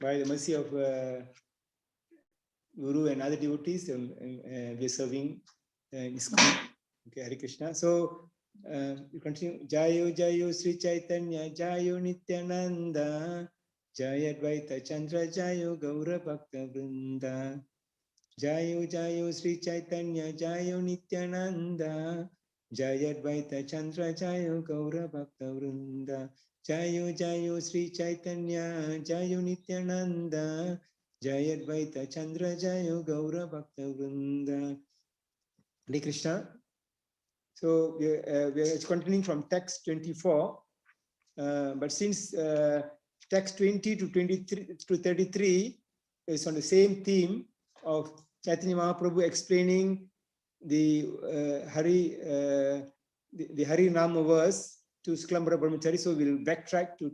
by the mercy of Guru and other devotees, we are serving in school. Okay, Hare Krishna. So you continue. Jayo Jayo Sri Chaitanya Jayo Nityananda Jaya Advaita Chandra Jayo Gaura Bhakta Vrinda Jayo Jayo Sri Chaitanya Jayo Nityananda Jaya Advaita Chandra Jayo Gaura Bhakta Vrinda Jayo Jayo Sri Chaitanya Jayo Nityananda Jaya Advaita Chandra Jayo Gaura Bhakta Vrinda. Hare Krishna. So we are continuing from text 24, but since text 20 to 23 to 33 is on the same theme of Chaitanya Mahaprabhu explaining the Harinama verse to Sklambara Brahmachari, so we'll backtrack to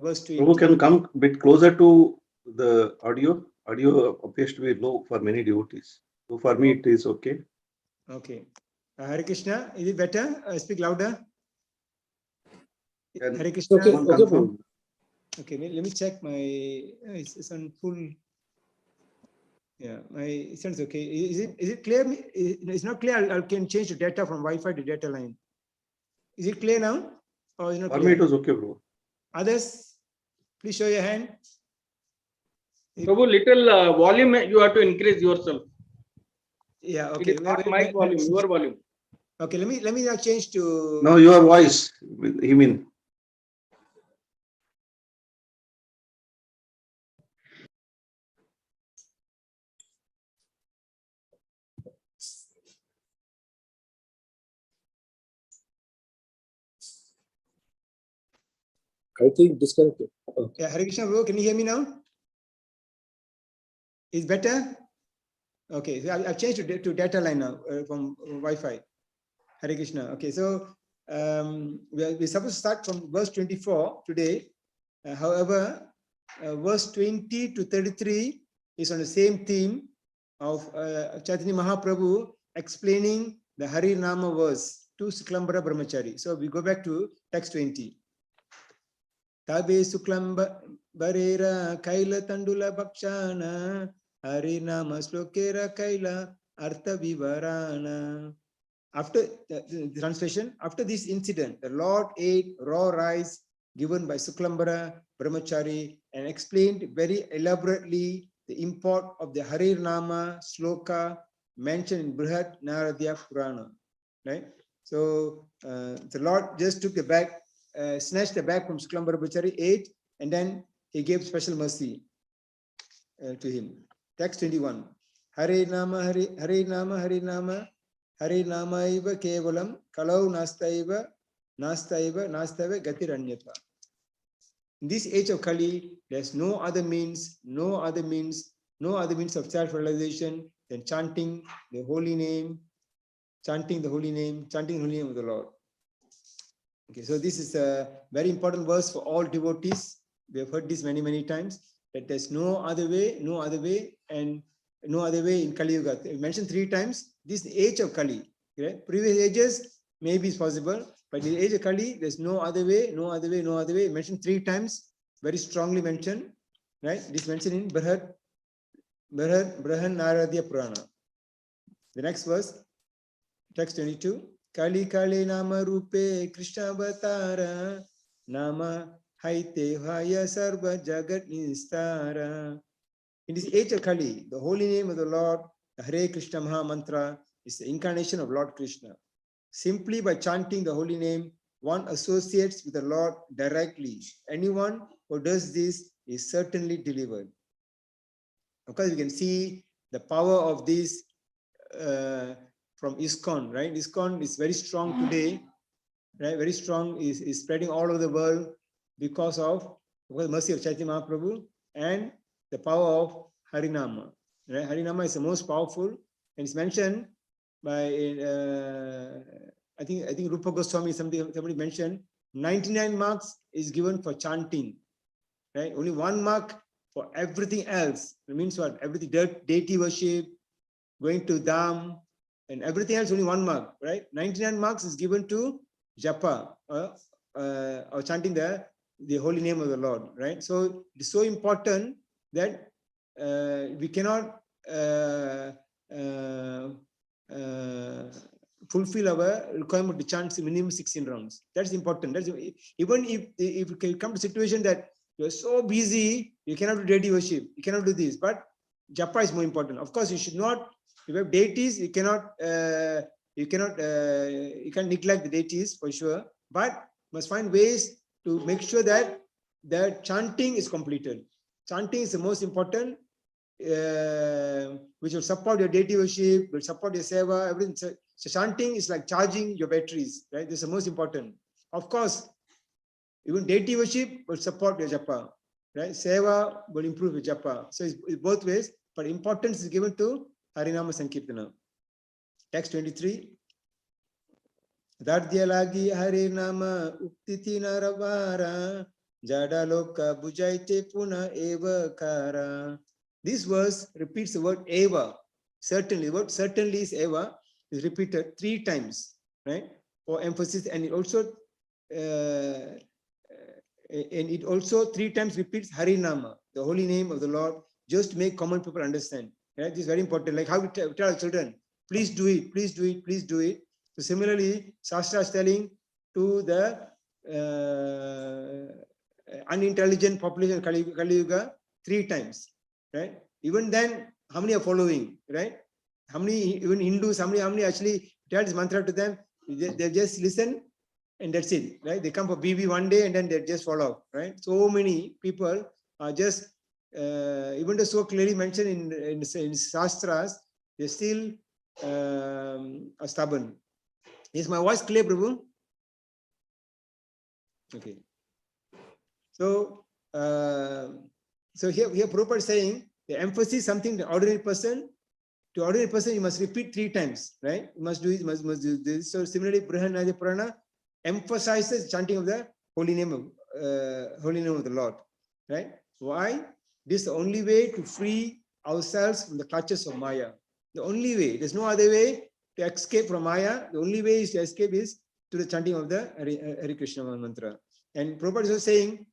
verse 20. Prabhu, can come a bit closer to the audio. Audio appears to be low for many devotees. So for me, it is okay. Okay. Hare Krishna, is it better? Speak louder. Hare Krishna. Okay. Okay, let me check my. It's on full. Yeah, it sounds okay. Is it clear? It's not clear. I can change the data from Wi-Fi to data line. Is it clear now? Or is not For clear? me, it was okay, bro. Others, please show your hand. Prabhu, little volume you have to increase yourself. Yeah. Okay. It is not mic volume. Your volume. Okay. Let me now change to. No, your voice. You mean? I think disconnected. Okay. Yeah, Hare Krishna, bro, can you hear me now? Is better? Okay, so I've changed to data line now from Wi-Fi. Hare Krishna. Okay, so we're supposed to start from verse 24 today. However, verse 20 to 33 is on the same theme of Chaitanya Mahaprabhu explaining the Harinama verse to Suklambara Brahmachari. So we go back to text 20. Tabe Suklambarera Kaila Tandula Bhakshana Harinama Slokera Kaila Artha Vivarana. After the translation, after this incident, the Lord ate raw rice given by Suklambara Brahmachari and explained very elaborately the import of the Harinama sloka mentioned in Brihad Naradya Purana. Right? So the Lord just took the bag, snatched the bag from Suklambara Brahmachari, ate, and then he gave special mercy to him. Text 21. Harinama, Harinama, Harinama. Harinamaiva kevalam kalau nastaiva gatiranyata. In this age of Kali, there's no other means of self-realization than chanting the holy name of the Lord. Okay, so this is a very important verse for all devotees. We have heard this many times, that there's no other way, and no other way in Kali Yuga. Mentioned 3 times. This is the age of Kali. Okay? Previous ages, maybe it's possible, but in the age of Kali, there's no other way. Mentioned 3 times, very strongly mentioned. Right? This is mentioned in Brihad Naradya Purana. The next verse, text 22. Kali Kali Nama Rupe Krishna Avatara Nama Haite Haya Sarva Jagat Nistara. In this age of Kali, the holy name of the Lord, the Hare Krishna Maha Mantra, is the incarnation of Lord Krishna. Simply by chanting the holy name, one associates with the Lord directly. Anyone who does this is certainly delivered. Of course, we can see the power of this from ISKCON, right? ISKCON is very strong today, right? Very strong, is spreading all over the world because of the mercy of Chaitanya Mahaprabhu and the power of Harinama. Right? Harinama is the most powerful, and it's mentioned by I think Rupa Goswami, somebody mentioned 99 marks is given for chanting. Right? Only 1 mark for everything else. It means what? Everything, deity worship, going to Dham, and everything else, only 1 mark. Right? 99 marks is given to japa or chanting the holy name of the Lord. Right? So it's so important that we cannot fulfill our requirement to chant minimum 16 rounds. That's important. That's even if it come to situation that you're so busy, you cannot do deity worship, you cannot do this, but japa is more important. Of course, you should not. If you have deities, you can't neglect the deities for sure, but must find ways to make sure that the chanting is completed. Chanting is the most important, which will support your deity worship, will support your seva, everything. So chanting is like charging your batteries, right? This is the most important. Of course, even deity worship will support your japa, right? Seva will improve your japa. So it's both ways, but importance is given to Harinama Sankirtana. Text 23. Dadyalagi Harinama Uktiti Naravara Jadaloka Bujaite Puna Eva Kara. This verse repeats the word Eva. Certainly, the word certainly is Eva, is repeated 3 times, right? For emphasis, and it also 3 times repeats Harinama, the holy name of the Lord, just to make common people understand. Right? This is very important. Like how we tell our children, please do it, please do it, please do it. So similarly, Shastra is telling to the unintelligent population Kali Yuga 3 times, right? Even then, how many are following, right? How many, even Hindus, how many actually tell this mantra to them? They just listen and that's it, right? They come for BB one day and then they just follow, right? So many people are just, even though so clearly mentioned in Shastras, they still are stubborn. Is my voice clear, Prabhu? Okay. So, here Prabhupada is saying the emphasis is something the ordinary person. To ordinary person, you must repeat 3 times, right? You must do it, must do this. So similarly, Brihanadya Purana emphasizes chanting of the holy name of the Lord, right? Why? This is the only way to free ourselves from the clutches of Maya. The only way. There's no other way to escape from Maya. The only way is to escape is to the chanting of the Hare Krishna mantra. And Prabhupada is also saying,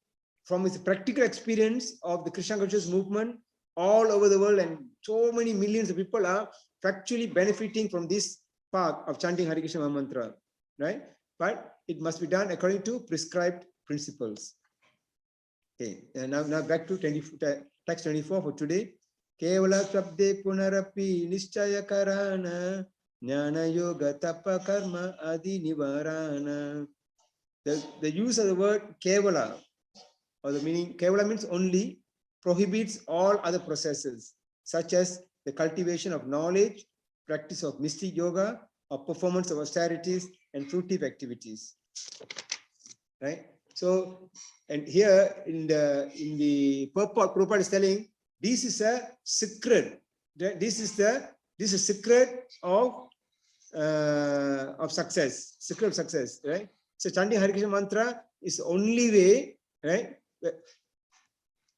from his practical experience of the Krishna consciousness movement all over the world, and so many millions of people are factually benefiting from this path of chanting Hare Krishna mantra, right? But it must be done according to prescribed principles. Okay, and now back to text 24 for today. Kevala sabde punarapi nischaya karana jnana yoga tapa karma adi nivarana. The use of the word kevala, or the meaning kevala means only, prohibits all other processes such as the cultivation of knowledge, practice of mystic yoga, or performance of austerities and fruitive activities. Right? So, and here in the purport, Prabhupada is telling this is a secret. This is secret of success. Secret of success, right? So chanting Hare Krishna mantra is the only way, right?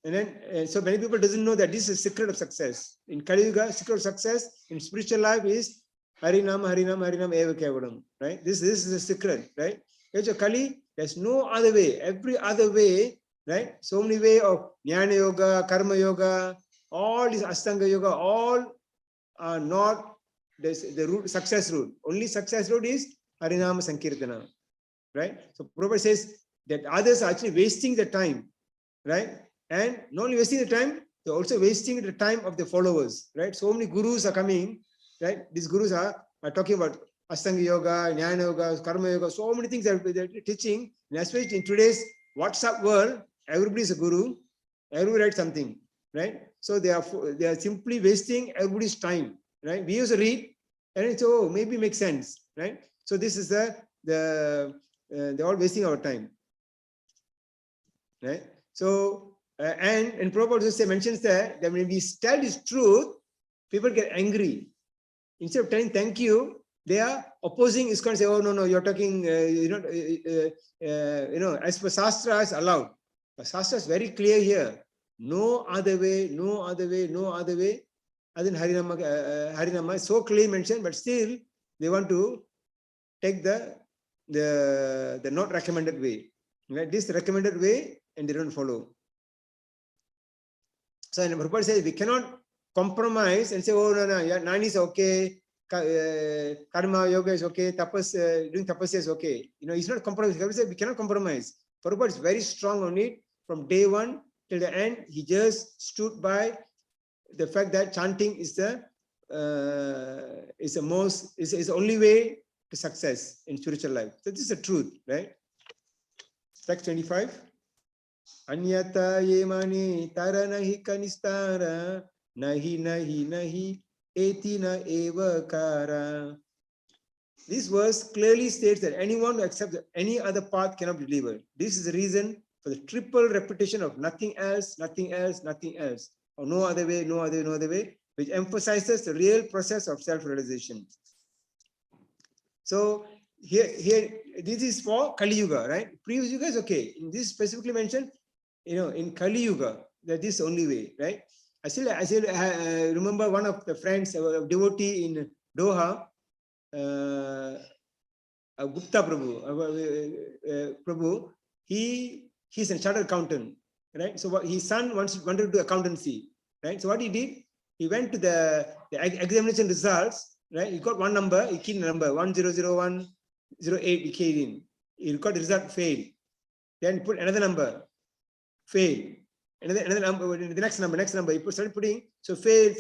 And then, so many people doesn't know that this is a secret of success. In Kali Yuga, secret of success in spiritual life is Harinama, Harinama, Harinama, Eva Kevalam, right? This is a secret, right? Kali, there's no other way. Every other way, right? So many way of Jnana Yoga, Karma Yoga, all this Astanga Yoga, all are not the root, success route. Only success route is Harinama Sankirtana, right? So Prabhupada says that others are actually wasting the time, right? And not only wasting the time, they're also wasting the time of the followers, right? So many gurus are coming, right? These gurus are talking about Astanga Yoga, Jnana Yoga, Karma Yoga, so many things that they're teaching. And especially in today's WhatsApp world, everybody is a guru, everybody writes something, right? So they are simply wasting everybody's time, right? We used to read, and it's, oh, maybe makes sense, right? So this is they're all wasting our time, right? So, and Prabhupada also mentions that when we tell this truth, people get angry. Instead of telling thank you, they are opposing ISKCON and say, oh, no, you're talking, as per Shastra is allowed. But Shastra is very clear here. No other way, no other way, no other way. Other than Harinama is so clearly mentioned, but still they want to take the not recommended way. Right? This recommended way, and they don't follow. So Prabhupada says we cannot compromise and say, oh no, yeah, nine is okay, karma yoga is okay, tapas, doing tapasya is okay. It's not compromise. We cannot compromise. Prabhupada is very strong on it from day one till the end. He just stood by the fact that chanting is the only way to success in spiritual life. So this is the truth, right? Text 25. Anyata yemani tara nahi kanistara nahi etina eva kara. This verse clearly states that anyone who accepts any other path cannot be delivered. This is the reason for the triple repetition of nothing else, nothing else, nothing else, or no other way, no other way, no other way, which emphasizes the real process of self-realization. So here, this is for Kali Yuga, right? Previous Yuga is okay. In this specifically mentioned, in Kali Yuga, that is the only way, right? I still remember one of the friends, a devotee in Doha, Gupta Prabhu, he's a chartered accountant, right? So his son wanted to do accountancy, right? So what he did, he went to the examination results, right? He got one number, he keyed the number 100108, he keyed in. He got the result failed. Then he put another number, fail. Another number, the next number, he started putting, so fail,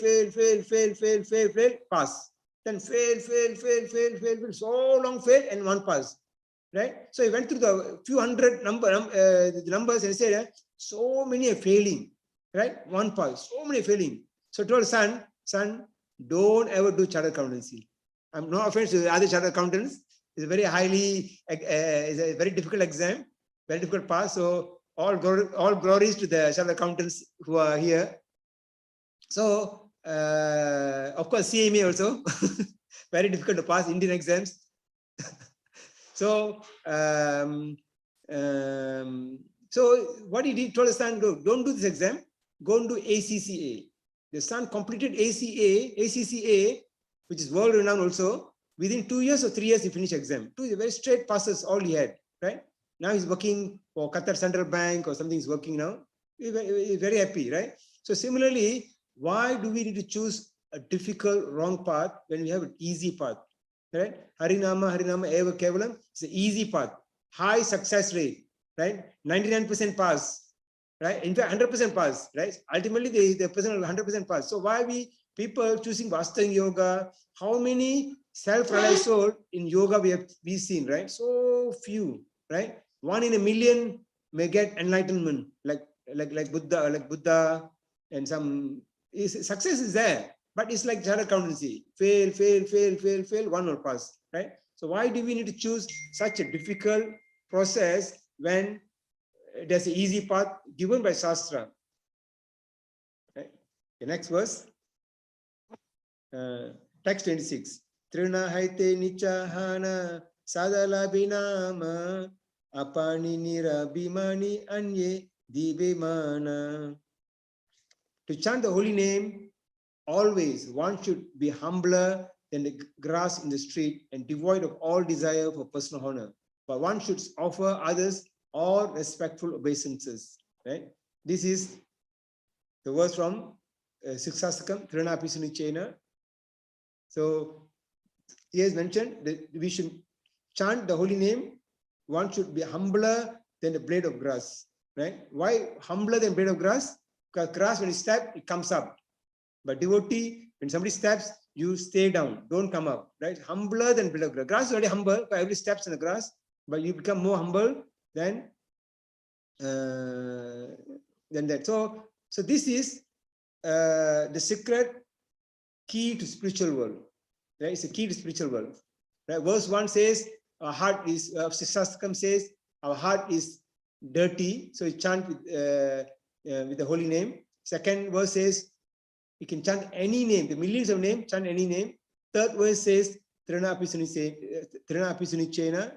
pass. Then fail, so long fail and one pass, right? So he went through the few hundred numbers and said, so many are failing, right? One pass, so many failing. So he told son, don't ever do chartered accountancy. I'm no offense to the other chartered accountants. It's a very it's a very difficult exam, very difficult pass. So all glories to the chartered accountants who are here. So of course, CMA also very difficult to pass Indian exams. So what he did, told his son, don't do this exam, go and do ACCA. The son completed ACCA, which is world renowned also. Within 2 years or 3 years, he finished exam. 2 very straight passes, all he had, right? Now he's working for Qatar Central Bank or something he's working now. He's very happy, right? So similarly, why do we need to choose a difficult, wrong path when we have an easy path, right? Harinama eva kevalam is an easy path, high success rate, right? 99% pass, right? In fact, 100% pass, right? Ultimately, the person will 100% pass. So why people choosing Vastanga yoga? How many self-realized soul in yoga we've seen, right? So few, right? 1 in a million may get enlightenment, like Buddha, and some success is there, but it's like chartered accountancy. Fail, one will pass, right? So why do we need to choose such a difficult process when there's an easy path given by Shastra? Right? The next verse, text 26. Trina haite nichahana sadala binama apani nira bimani anye dibimana. To chant the holy name, always one should be humbler than the grass in the street and devoid of all desire for personal honor. But one should offer others all respectful obeisances. Right? This is the verse from Siksasakam, Trinapi Sunichena. So he has mentioned that we should chant the holy name. One should be humbler than the blade of grass. Right? Why humbler than blade of grass? Because grass, when you step, it comes up. But devotee, when somebody steps, you stay down, don't come up, right? Humbler than blade of grass. Grass is already humble, but everybody steps in the grass, but you become more humble than that. So this is the secret key to spiritual world, right? It's a key to spiritual world. Right? Verse 1 says, our heart is, Sastakam says, our heart is dirty, so you chant with the holy name. Second verse says, you can chant any name, the millions of names, chant any name. Third verse says, Trina api sunichena,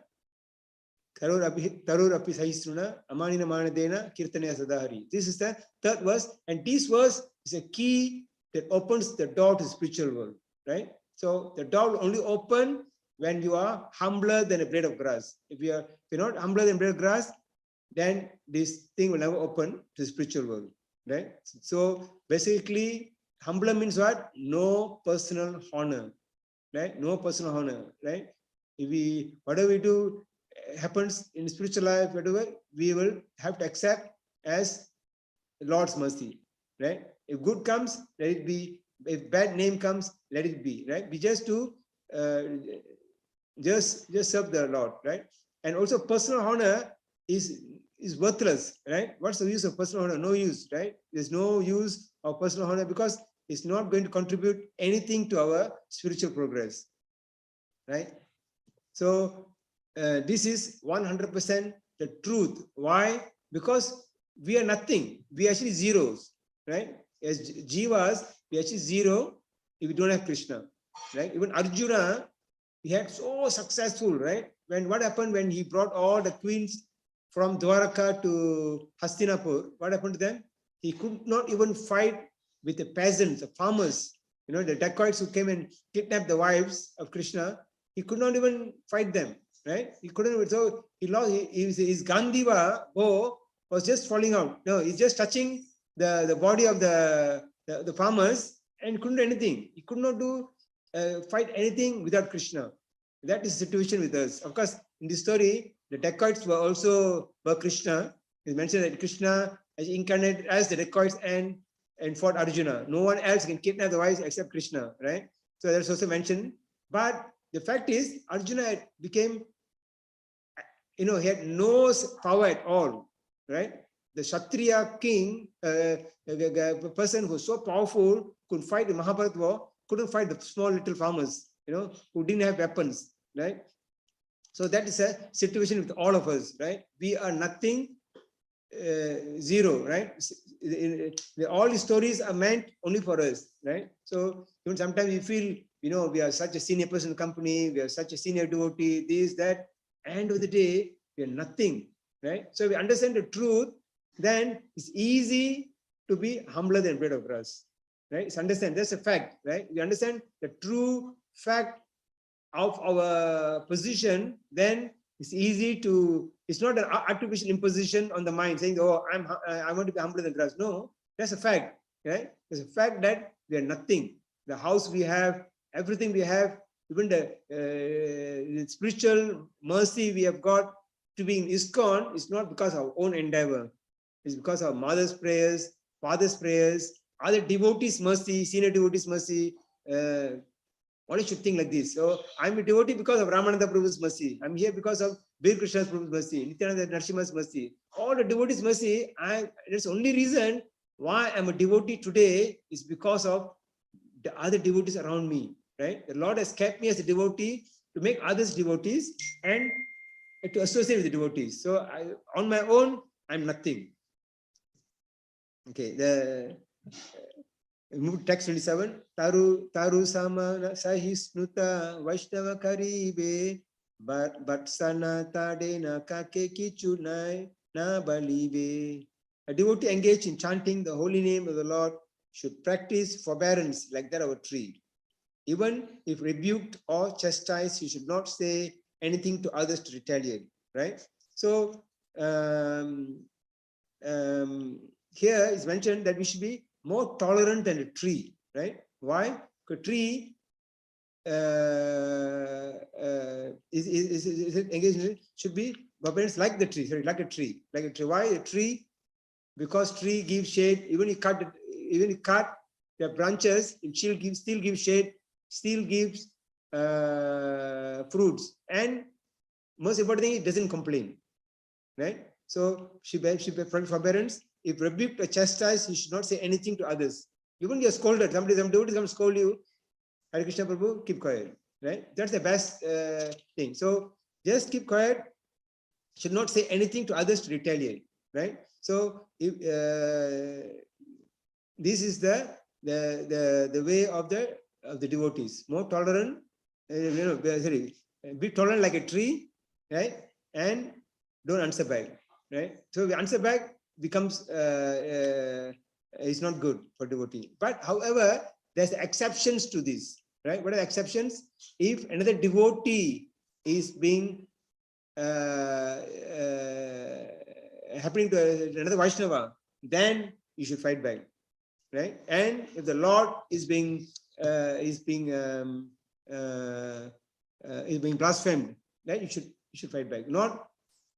Tarur api sahisruna, amanina manadena, kirtanya sadahari. This is the third verse, and this verse is a key that opens the door to the spiritual world, right? So the door will only open when you are humbler than a blade of grass. If you're not humbler than a blade of grass, then this thing will never open to the spiritual world. right? So basically, humbler means what? No personal honor, right? No personal honor, right? If we, whatever we do happens in spiritual life, whatever, we will have to accept as Lord's mercy, right? If good comes, let it be. If bad name comes, let it be, right? We just to uh, just serve the Lord, right? And also personal honor is worthless, right? What's the use of personal honor? No use, right? There's no use of personal honor because it's not going to contribute anything to our spiritual progress, right? So this is 100% the truth. Why? Because we are nothing. We are actually zeros, right? As jivas, we are actually zero if we don't have Krishna, right? Even Arjuna, he had so successful, right? When what happened when he brought all the queens from Dwaraka to Hastinapur? What happened to them? He could not even fight with the peasants, the farmers, you know, the dacoits who came and kidnapped the wives of Krishna. He could not even fight them, right? He couldn't. So he lost. His Gandiva bow was just falling out. No, he's just touching the body of the farmers and couldn't do anything. He could not do fight anything without Krishna. That is the situation with us. Of course, in this story, the dacoits were Krishna. It's mentioned that Krishna is incarnate as the dacoits and fought Arjuna. No one else can kidnap the wives except Krishna, right? So that's also mentioned. But the fact is, Arjuna became, he had no power at all, right? The Kshatriya king, the person who was so powerful, could fight the Mahabharata war, couldn't fight the small little farmers, who didn't have weapons, right? So that is a situation with all of us, right? We are nothing, zero, right? All the stories are meant only for us, right? So even sometimes we feel, we are such a senior person in the company, we are such a senior devotee, this, that. End of the day, we are nothing, right? So if we understand the truth, then it's easy to be humbler than blade of grass, right? It's understand, that's a fact, right? We understand the true fact of our position, then it's easy to, it's not an artificial imposition on the mind saying, oh, I want to be humbler than grass. No, that's a fact, right? It's a fact that we are nothing. The house we have, everything we have, even the spiritual mercy we have got to be in ISKCON is not because of our own endeavor. It's because of mother's prayers, father's prayers, other devotees' mercy, senior devotees' mercy. One should think like this. So I'm a devotee because of Ramananda Prabhu's mercy. I'm here because of Bir Krishna's Prabhu's mercy, Nityananda Narasimha's mercy. All the devotees' mercy, that's the only reason why I'm a devotee today is because of the other devotees around me, right? The Lord has kept me as a devotee to make others devotees and to associate with the devotees. So on my own, I'm nothing. Okay, move text 27. Taru sama sahisnuta Vaishnava karibe but sana tadena kake kichunai na balibe. A devotee engaged in chanting the holy name of the Lord should practice forbearance like that of a tree. Even if rebuked or chastised, he should not say anything to others to retaliate, right? So here is mentioned that we should be more tolerant than a tree, right? Why? Because a tree is engaged should be forbearance like the tree, sorry, like a tree. Why a tree? Because tree gives shade. Even you cut the branches, it still gives shade, still gives fruits, and most important thing, it doesn't complain, right? So she forbearance. If rebuked or chastised, you should not say anything to others. Even you're scolded, some devotees come scold you, Hare Krishna Prabhu, keep quiet, right? That's the best thing. So just keep quiet, should not say anything to others to retaliate, right? So if this is the way of the devotees, more tolerant, be tolerant like a tree, right? And don't answer back, right? So the answer back becomes is not good for devotee. But however, there's exceptions to this, right? What are the exceptions? If another devotee is being happening to another Vaishnava, then you should fight back, right? And if the Lord is being blasphemed, right? You should fight back. Not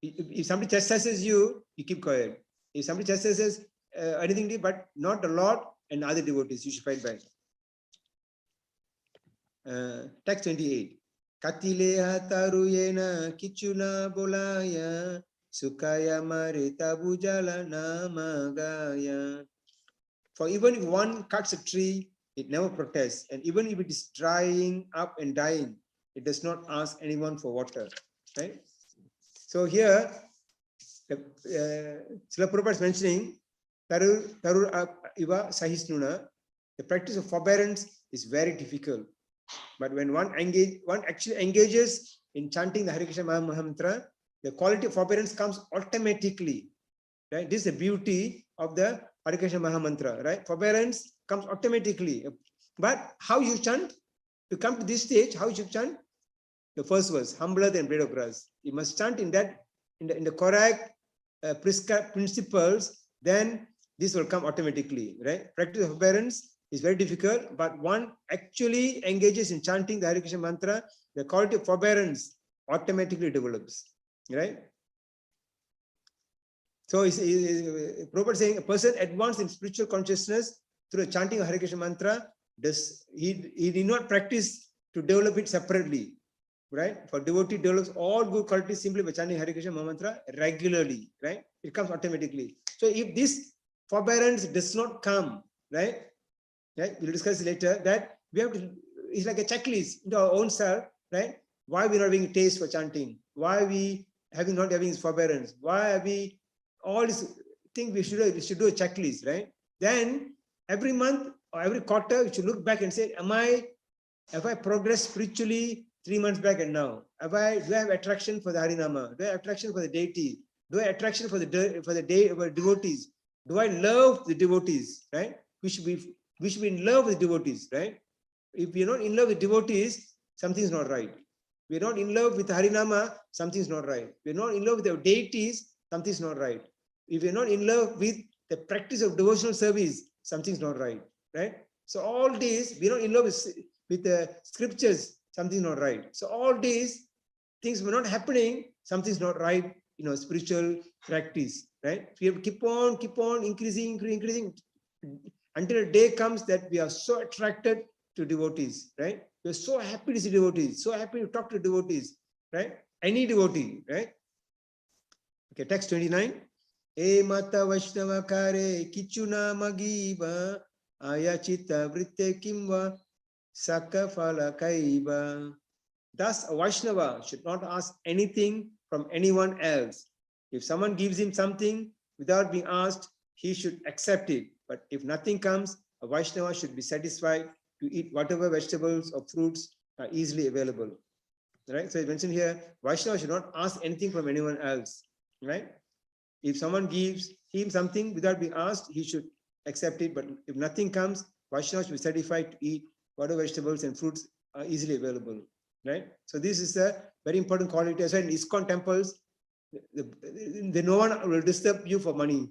if somebody chastises you, you keep quiet. If somebody chastises anything, but not the Lord and other devotees, you should fight back. Text 28. Katileha taruyena kichuna bolaya sukaya marita bujala namagaya. For even if one cuts a tree, it never protests, and even if it is drying up and dying, it does not ask anyone for water, right? So here, Srila Prabhupada is mentioning tarur iva sahisnuna. The practice of forbearance is very difficult. But when one actually engages in chanting the Hare Krishna Mahamantra, the quality of forbearance comes automatically. Right? This is the beauty of the Hare Krishna Mahamantra. Right? Forbearance comes automatically. But how you chant? To come to this stage, how you should chant? The first verse, humbler than blade of grass. You must chant in that, in the correct prescribed principles. Then this will come automatically. Right? Practice of forbearance is very difficult, but one actually engages in chanting the Hare Krishna mantra, the quality of forbearance automatically develops, right? So Prabhupada saying a person advanced in spiritual consciousness through chanting of Hare Krishna mantra, he did not practice to develop it separately, right? For devotee develops all good qualities simply by chanting Hare Krishna mantra regularly, right? It comes automatically. So if this forbearance does not come, right? Right, we'll discuss later that we have to, it's like a checklist into our own self, right? Why we're not having a taste for chanting? Why we not having forbearance? Why are we all these things we should do a checklist, right? Then every month or every quarter, we should look back and say, have I progressed spiritually 3 months back and now? Do I have attraction for the Harinama? Do I have attraction for the deity? Do I have attraction for the devotees? Do I love the devotees, right? We should be in love with devotees, right? If we're not in love with devotees, something's not right. We're not in love with Harinama, something's not right. We're not in love with our deities, something's not right. If we're not in love with the practice of devotional service, something's not right, right? So all these, we're not in love with the scriptures, something's not right. So all these things were not happening, something's not right, spiritual practice, right? We have to keep on increasing until a day comes that we are so attracted to devotees, right? We're so happy to see devotees, so happy to talk to devotees, right? Any devotee, right? Okay, text 29. E mata Vaishnava kare kichuna magiva ayachita vritte kimva sakafala kaiva. Thus, a Vaishnava should not ask anything from anyone else. If someone gives him something without being asked, he should accept it. But if nothing comes, a Vaishnava should be satisfied to eat whatever vegetables or fruits are easily available. Right? So it's mentioned here, Vaishnava should not ask anything from anyone else. Right? If someone gives him something without being asked, he should accept it. But if nothing comes, Vaishnava should be satisfied to eat whatever vegetables and fruits are easily available. Right? So this is a very important quality. As well in ISKCON temples, no one will disturb you for money.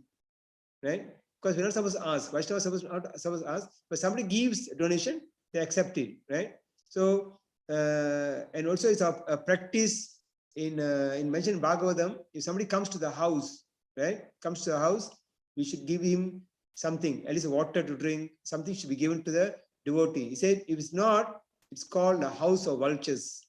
Right? Because we're not supposed to ask. Vaishnava is supposed to ask. But somebody gives a donation, they accept it. Right? So, and also it's a practice in mentioned Bhagavatam. If somebody comes to the house, right? Comes to the house, we should give him something, at least water to drink. Something should be given to the devotee. He said, if it's not, it's called a house of vultures,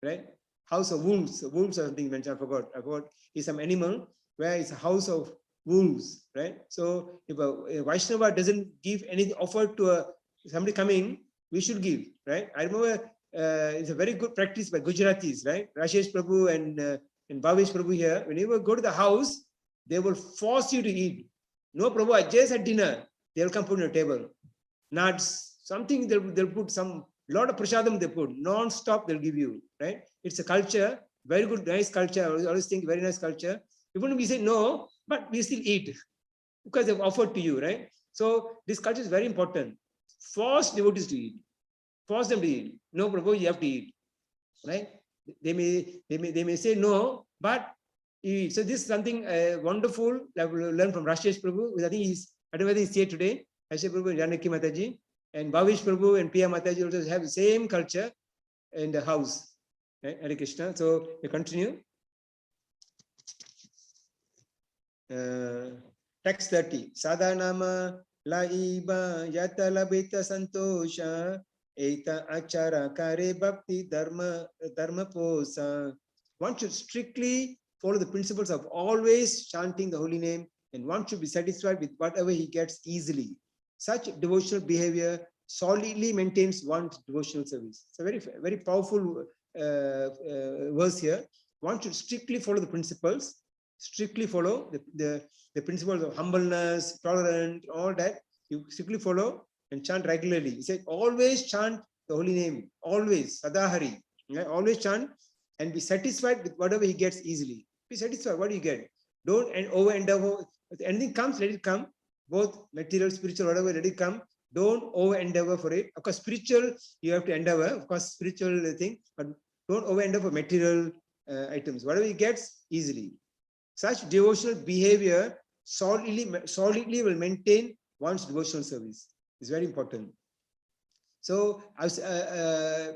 right? House of wolves. Wolves or something mentioned. I forgot. It's some animal where it's a house of wolves, right? So if a Vaishnava doesn't give any offer to somebody coming, we should give, right? I remember it's a very good practice by Gujaratis, right? Rashesh Prabhu and Bhavesh Prabhu here. Whenever you go to the house, they will force you to eat. No, Prabhu, I just had dinner. They'll come put on your table. Nuts, something they'll put some lot of prasadam they put non-stop. They'll give you, right? It's a culture, very good, nice culture. I always think very nice culture. Even if we say no, but we still eat because they've offered to you, right? So this culture is very important. Force devotees to eat. Force them to eat. No, Prabhu, you have to eat, right? They may say no, but eat. So this is something wonderful that we'll learn from Rashesh Prabhu. I think he's I don't know whether he's here today. Ashay Prabhu and Janaki Mataji. And Bhavish Prabhu and Priya Mataji also have the same culture in the house. Right? Hare Krishna. So we continue. Text 30. Sadhanama laiba yata labita santosha eta achara kare bhakti dharma posa. One should strictly follow the principles of always chanting the holy name, and one should be satisfied with whatever he gets easily. Such devotional behavior solidly maintains one's devotional service. It's a very, very powerful verse here. One should strictly follow the principles, strictly follow the principles of humbleness, tolerance, all that. You strictly follow and chant regularly. He said, always chant the holy name, always, Sadahari. Yeah, always chant and be satisfied with whatever he gets easily. Be satisfied, what do you get? Don't over endeavor. If anything comes, let it come. Both material, spiritual, whatever, let it come. Don't over endeavor for it. Of course, spiritual, you have to endeavor, of course, spiritual thing, but don't over endeavor for material items. Whatever he gets, easily. Such devotional behavior solidly will maintain one's devotional service. It's very important. So,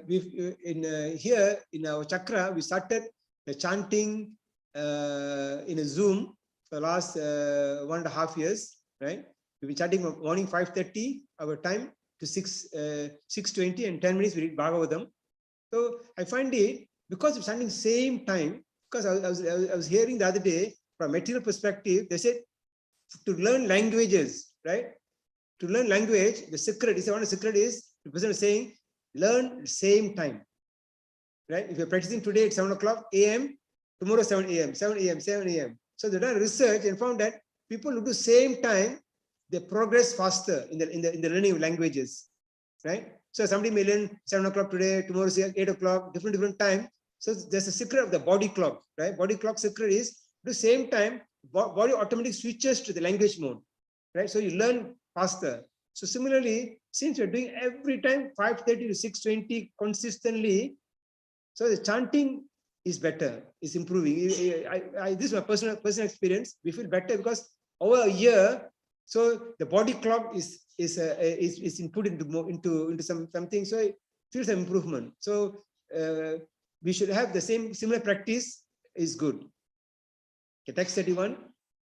here in our chakra, we started the chanting in a Zoom for the last 1.5 years, right? We've been chanting from morning 5:30 our time to 6:20, and 10 minutes we read Bhagavatam. So I find it, because of chanting same time, because I was hearing the other day from a material perspective, they said to learn languages, right? To learn language, the secret is, one of the secret is, the person is saying, learn same time, right? If you're practicing today at 7 o'clock a.m., tomorrow 7 a.m., 7 a.m., 7 a.m. So they done research and found that people who do same time, they progress faster in the learning of languages, right? So somebody may learn 7 o'clock today, tomorrow 8 o'clock, different time. So there's a secret of the body clock, right? Body clock secret is, at the same time, body automatically switches to the language mode, right? So you learn faster. So similarly, since you're doing every time 5:30 to 6:20 consistently, so the chanting is better, is improving. This is my personal experience. We feel better because over a year, so the body clock is input into something, so it feels an improvement. So we should have the similar practice is good. Okay, text 31.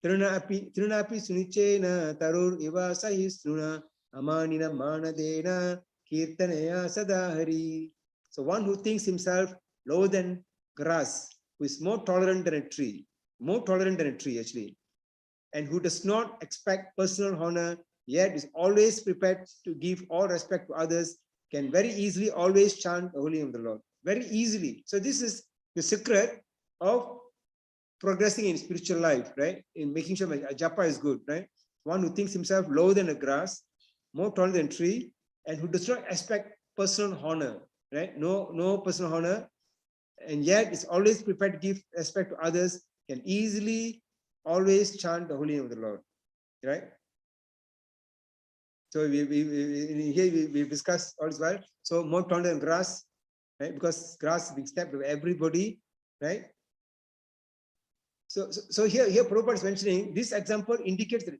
Tirunapi sunichena tarur iva sahisruna amanina manadena kirtanaya sadahari. So one who thinks himself lower than grass, who is more tolerant than a tree actually, and who does not expect personal honor, yet is always prepared to give all respect to others, can very easily always chant the holy name of the Lord. Very easily. So this is the secret of progressing in spiritual life, right? In making sure a japa is good, right? One who thinks himself lower than a grass, more taller than a tree, and who does not expect personal honor, right? No personal honor, and yet is always prepared to give respect to others, can easily always chant the holy name of the Lord, right? So we discussed all this while. So more taller than grass, right? Because grass is being stepped by everybody, right? So here Prabhupada is mentioning this example indicates that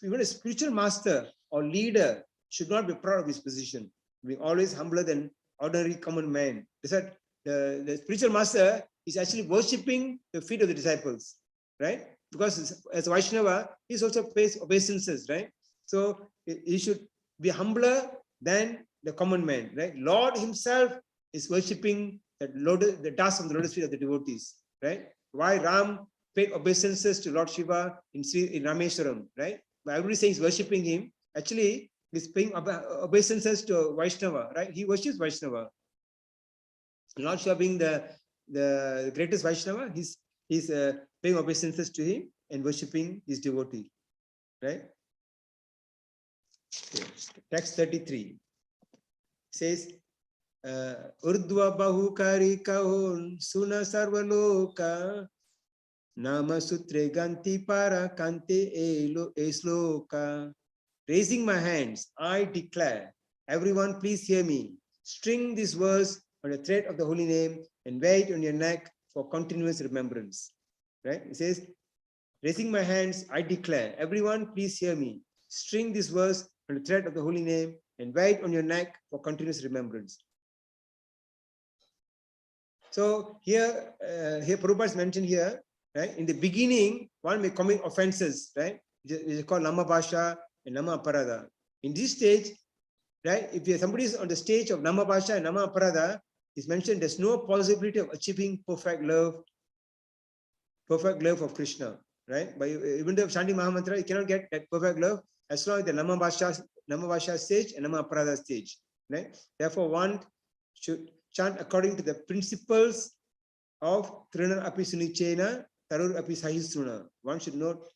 even a spiritual master or leader should not be proud of his position, being always humbler than ordinary common man. The spiritual master is actually worshipping the feet of the disciples, right? Because as a Vaishnava, he also pays obeisances, right? So he should be humbler than the common man, right? Lord himself is worshipping the dust of the lotus feet of the devotees, right? Why Ram paid obeisances to Lord Shiva in Rameshwaram, right? But everybody saying he's worshipping him. Actually, he's paying obeisances to Vaishnava, right? He worships Vaishnava. Lord Shiva being the greatest Vaishnava, he's paying obeisances to him and worshipping his devotee, right? Text 33 says, Urdhva bahukari kahun suna sarvaloka Nama sutre ganti para kante esloka. Raising my hands, I declare, everyone please hear me. String this verse on the thread of the holy name and wear it on your neck for continuous remembrance. Right? It says, raising my hands, I declare, everyone please hear me. string this verse on the thread of the holy name and wear it on your neck for continuous remembrance. So here, Prabhupada mentioned here, right? In the beginning, one may commit offenses, right? It is called Nama Bhasha and Nama Aparada. In this stage, right? If somebody is on the stage of Nama Bhasha and Nama Aparada, it's mentioned there's no possibility of achieving perfect love of Krishna, right? But even though chanting Mahamantra, you cannot get that perfect love as long as the Nama Bhasha stage and Nama Aparada stage, right? Therefore, one should chant according to the principles of Trina Api Sunichena, Tarur Api Sahisruna. One should note,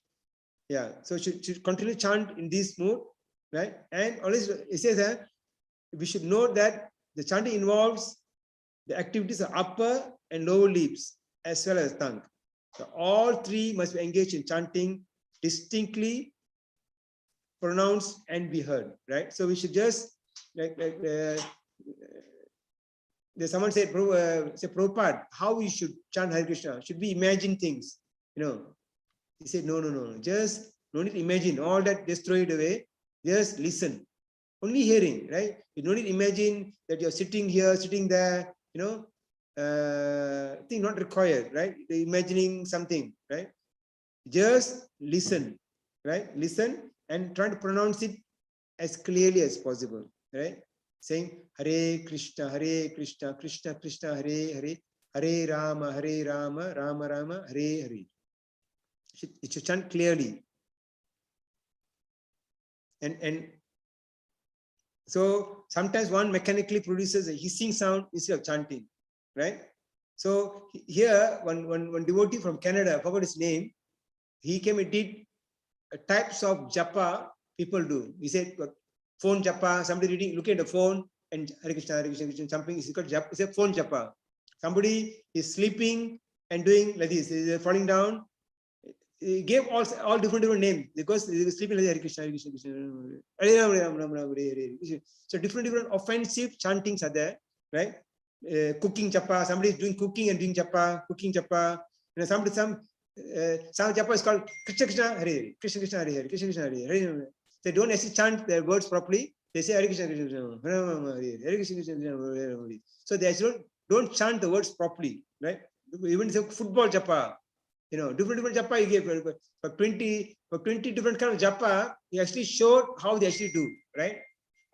yeah. So should continue chant in this mood, right? And always it says that we should note that the chanting involves the activities of upper and lower lips as well as tongue. So all three must be engaged in chanting distinctly pronounced and be heard, right? So we should just someone said, Prabhupada, how we should chant Hare Krishna? Should we imagine things? You know, he said, no. Just no need to imagine all that. Just throw it away. Just listen. Only hearing, right? You don't need to imagine that you're sitting here, sitting there. You know, thing not required, right? Imagining something, right? Just listen, right? Listen and try to pronounce it as clearly as possible, right? Saying Hare Krishna, Krishna Krishna, Hare Hare, Hare Rama, Rama Rama, Hare Hare. It should chant clearly. And so sometimes one mechanically produces a hissing sound instead of chanting, right? So here, one devotee from Canada, I forgot his name, he came and did types of japa people do. He said, phone japa, somebody reading, looking at the phone and Hare Krishna, jumping, it's called japa, it's a phone japa. Somebody is sleeping and doing like this, he's falling down. He gave all different names because he was sleeping like Hare Krishna, Hare Krishna. So different offensive chantings are there, right? Cooking japa, somebody is doing cooking and doing japa, cooking japa. You know, some japa is called Krishna Krishna Hare, Krishna Krishna Hare, Krishna Krishna Hare. They don't actually chant their words properly. They say Hare Krishna Krishna Hare Krishna. So they actually don't chant the words properly, right? Even the football japa, you know, different japa he gave for 20 different kind of japa. He actually showed how they actually do, right?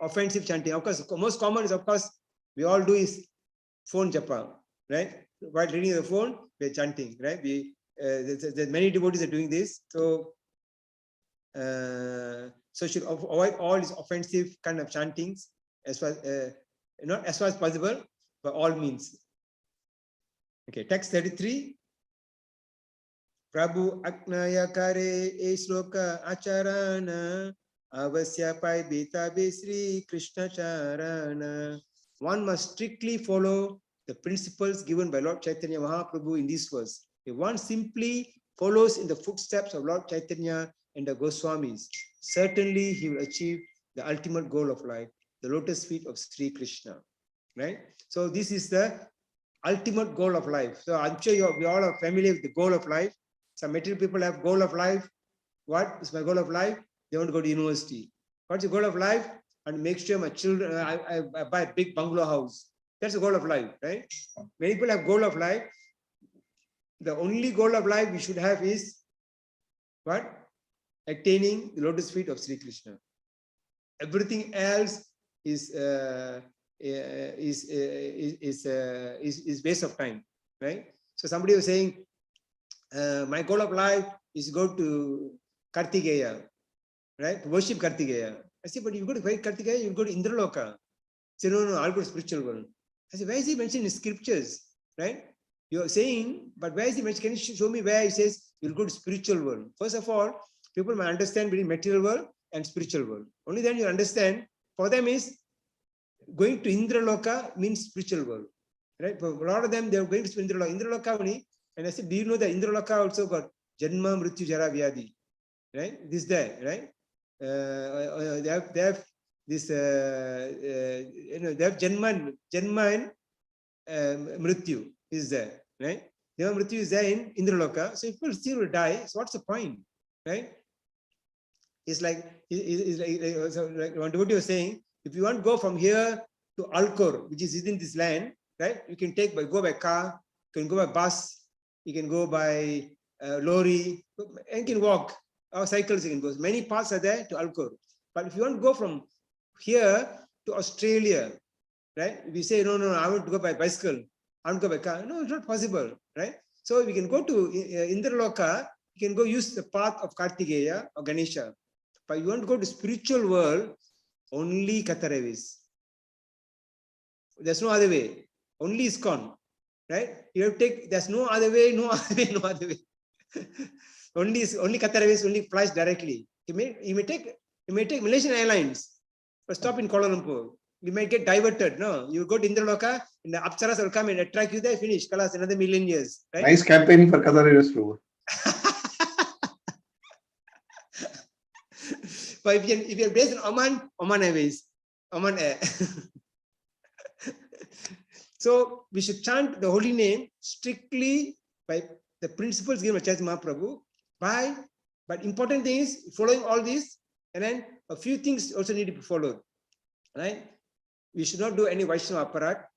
Offensive chanting. Of course, most common is, of course, we all do is phone japa, right? While reading the phone, we're chanting, right? There's many devotees are doing this. So should avoid all these offensive kind of chantings as far not as far as possible, by all means. Okay, text 33. Prabhu Aknaya Kare E Sloka Acharana Avasya Pai Beta Besri Krishna Charana. One must strictly follow the principles given by Lord Chaitanya Mahaprabhu in this verse. If one simply follows in the footsteps of Lord Chaitanya and the Goswamis, certainly he will achieve the ultimate goal of life, the lotus feet of Sri Krishna. Right? So this is the ultimate goal of life. So I'm sure we all are familiar with the goal of life. Some material people have goal of life. What is my goal of life? They want to go to university. What's the goal of life? And make sure my children, I buy a big bungalow house. That's the goal of life, right? Many people have goal of life. The only goal of life we should have is what? Attaining the lotus feet of Sri Krishna. Everything else is waste of time, right? So somebody was saying, my goal of life is go to Kartikeya, right? To worship Kartikeya. I said, but you go to Kartikeya, you go to Indraloka. I said, no, I'll go to spiritual world. I said, where is he mentioned in scriptures, right? You're saying, but where is he mentioned? Can you show me where he says you'll go to spiritual world? First of all, people may understand between material world and spiritual world. Only then you understand. For them is going to Indraloka means spiritual world, right? For a lot of them, they're going to Indraloka only. And I said, do you know that Indraloka also got Janma, Mrityu, Jara, Vyadi, right? This there, right? They have this, they have Janma and Mrityu is there, right? Janma, Mrityu is there in Indraloka. So if people still will die, so what's the point, right? It's like, so like one devotee was saying, if you want to go from here to Alcor, which is within this land, right? You can go by car, you can go by bus, you can go by lorry, and you can walk, or cycles you can go. Many paths are there to Alcor. But if you want to go from here to Australia, right? If you say, no, I want to go by bicycle, I want to go by car. No, it's not possible, right? So we can go to Indraloka, you can go use the path of Kartikeya or Ganesha. But you want to go to spiritual world, only Katha. There's no other way. Only ISKCON, right? You have to take, there's no other way, no other way. only Katha, only flies directly. You may take Malaysian Airlines, but stop in Kuala Lumpur. You might get diverted. No, you go to Indraloka, and the Apsaras will come and attract you there, finish. Kalas, another million years. Right? Nice campaigning for Katha, Prabhu. But if you're based in Oman Airways, Oman Air. So we should chant the holy name strictly by the principles given by Chaitanya Mahaprabhu. But important thing is following all this, and then a few things also need to be followed. Right? We should not do any Vaishnava aparat.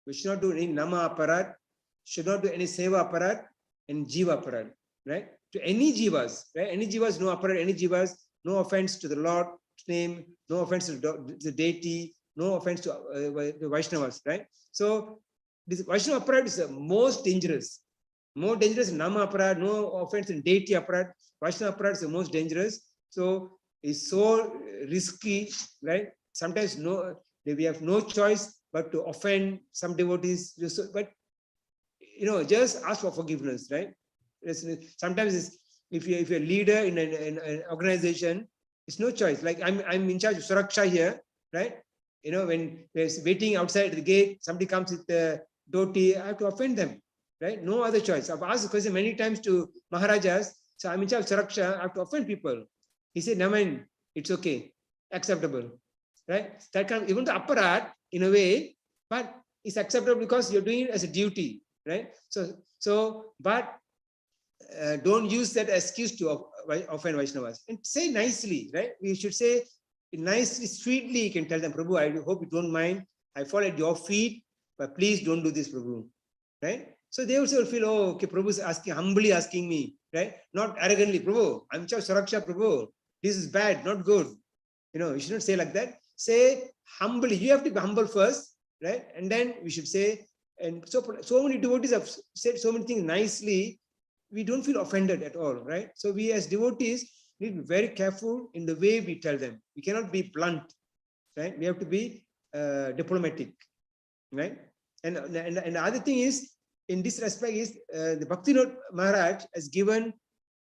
We should not do any Nama aparat. Should not do any Seva aparat and Jiva aparat. Right? To any Jivas, right? Any Jivas, no aparat, any Jivas, no offense to the Lord's name, no offense to the deity, no offense to the Vaishnavas, right? So this Vaishnava aparat is the most dangerous. More dangerous in Nama aparat, no offense in deity aparat. Vaishnava aparat is the most dangerous. So it's so risky, right? Sometimes we have no choice but to offend some devotees. But just ask for forgiveness, right? Sometimes if you're a leader in an organization, it's no choice. Like I'm in charge of Suraksha here, right? When there's waiting outside the gate, somebody comes with the dhoti, I have to offend them, right? No other choice. I've asked the question many times to Maharajas. So I'm in charge of Suraksha, I have to offend people. He said, Naman, it's okay, acceptable, right? That kind of, even the aparat in a way, but it's acceptable because you're doing it as a duty, right? But don't use that excuse to offend Vaishnavas, and say nicely, right? We should say nicely, sweetly. You can tell them, Prabhu, I hope you don't mind. I fall at your feet, but please don't do this, Prabhu, right? So they also will feel, oh, okay, Prabhu is humbly asking me, right? Not arrogantly, Prabhu, I'm just Suraksha, Prabhu. This is bad, not good. You should not say like that. Say humbly. You have to be humble first, right? And then we should say, and so many devotees have said so many things nicely, we don't feel offended at all, right? So we as devotees need to be very careful in the way we tell them. We cannot be blunt, right? We have to be diplomatic, right? And the other thing is, in this respect, is the Bhaktivinoda Maharaj has given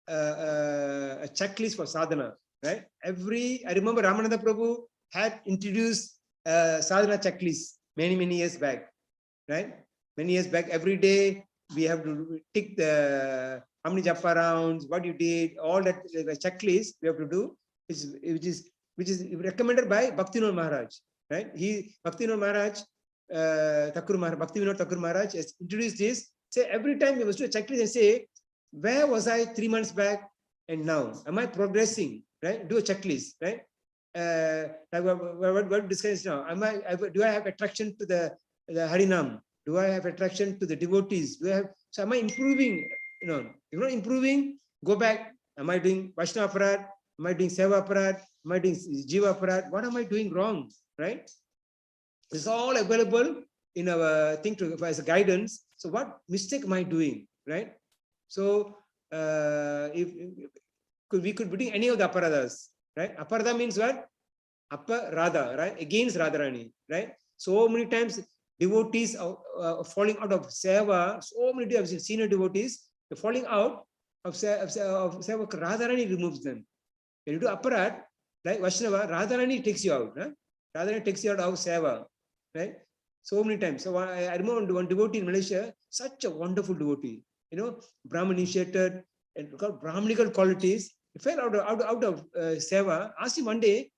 a checklist for sadhana, right? I remember Ramananda Prabhu had introduced sadhana checklist many years back, right? Many years back, every day we have to tick the how many japa rounds, what you did, all that checklist we have to do, which is recommended by Bhaktivinoda Maharaj, right? Bhaktivinoda Maharaj, Bhaktivinoda Thakur Maharaj has introduced this. Say every time you must do a checklist and say, where was I 3 months back and now? Am I progressing? Right? Do a checklist, right? What discuss now? Do I have attraction to the Harinam? Do I have attraction to the devotees? So am I improving? If you're not improving, go back. Am I doing Vaishnava aparat? Am I doing Seva aparat? Am I doing Jiva aparat? What am I doing wrong? Right? It's all available in our thing as a guidance. So what mistake am I doing? Right? So we could be doing any of the aparadas. Right? Aparada means what? Aparada, right? Against Radharani, right? So many times devotees are falling out of seva. So many senior devotees, they're falling out of seva. Radharani removes them. When you do aparat, like Vaishnava, Radharani takes you out. Huh? Radharani takes you out of seva, right? So many times. So I remember one devotee in Malaysia, such a wonderful devotee. Brahman initiated and got Brahmanical qualities. He fell out of seva. Asked him one day,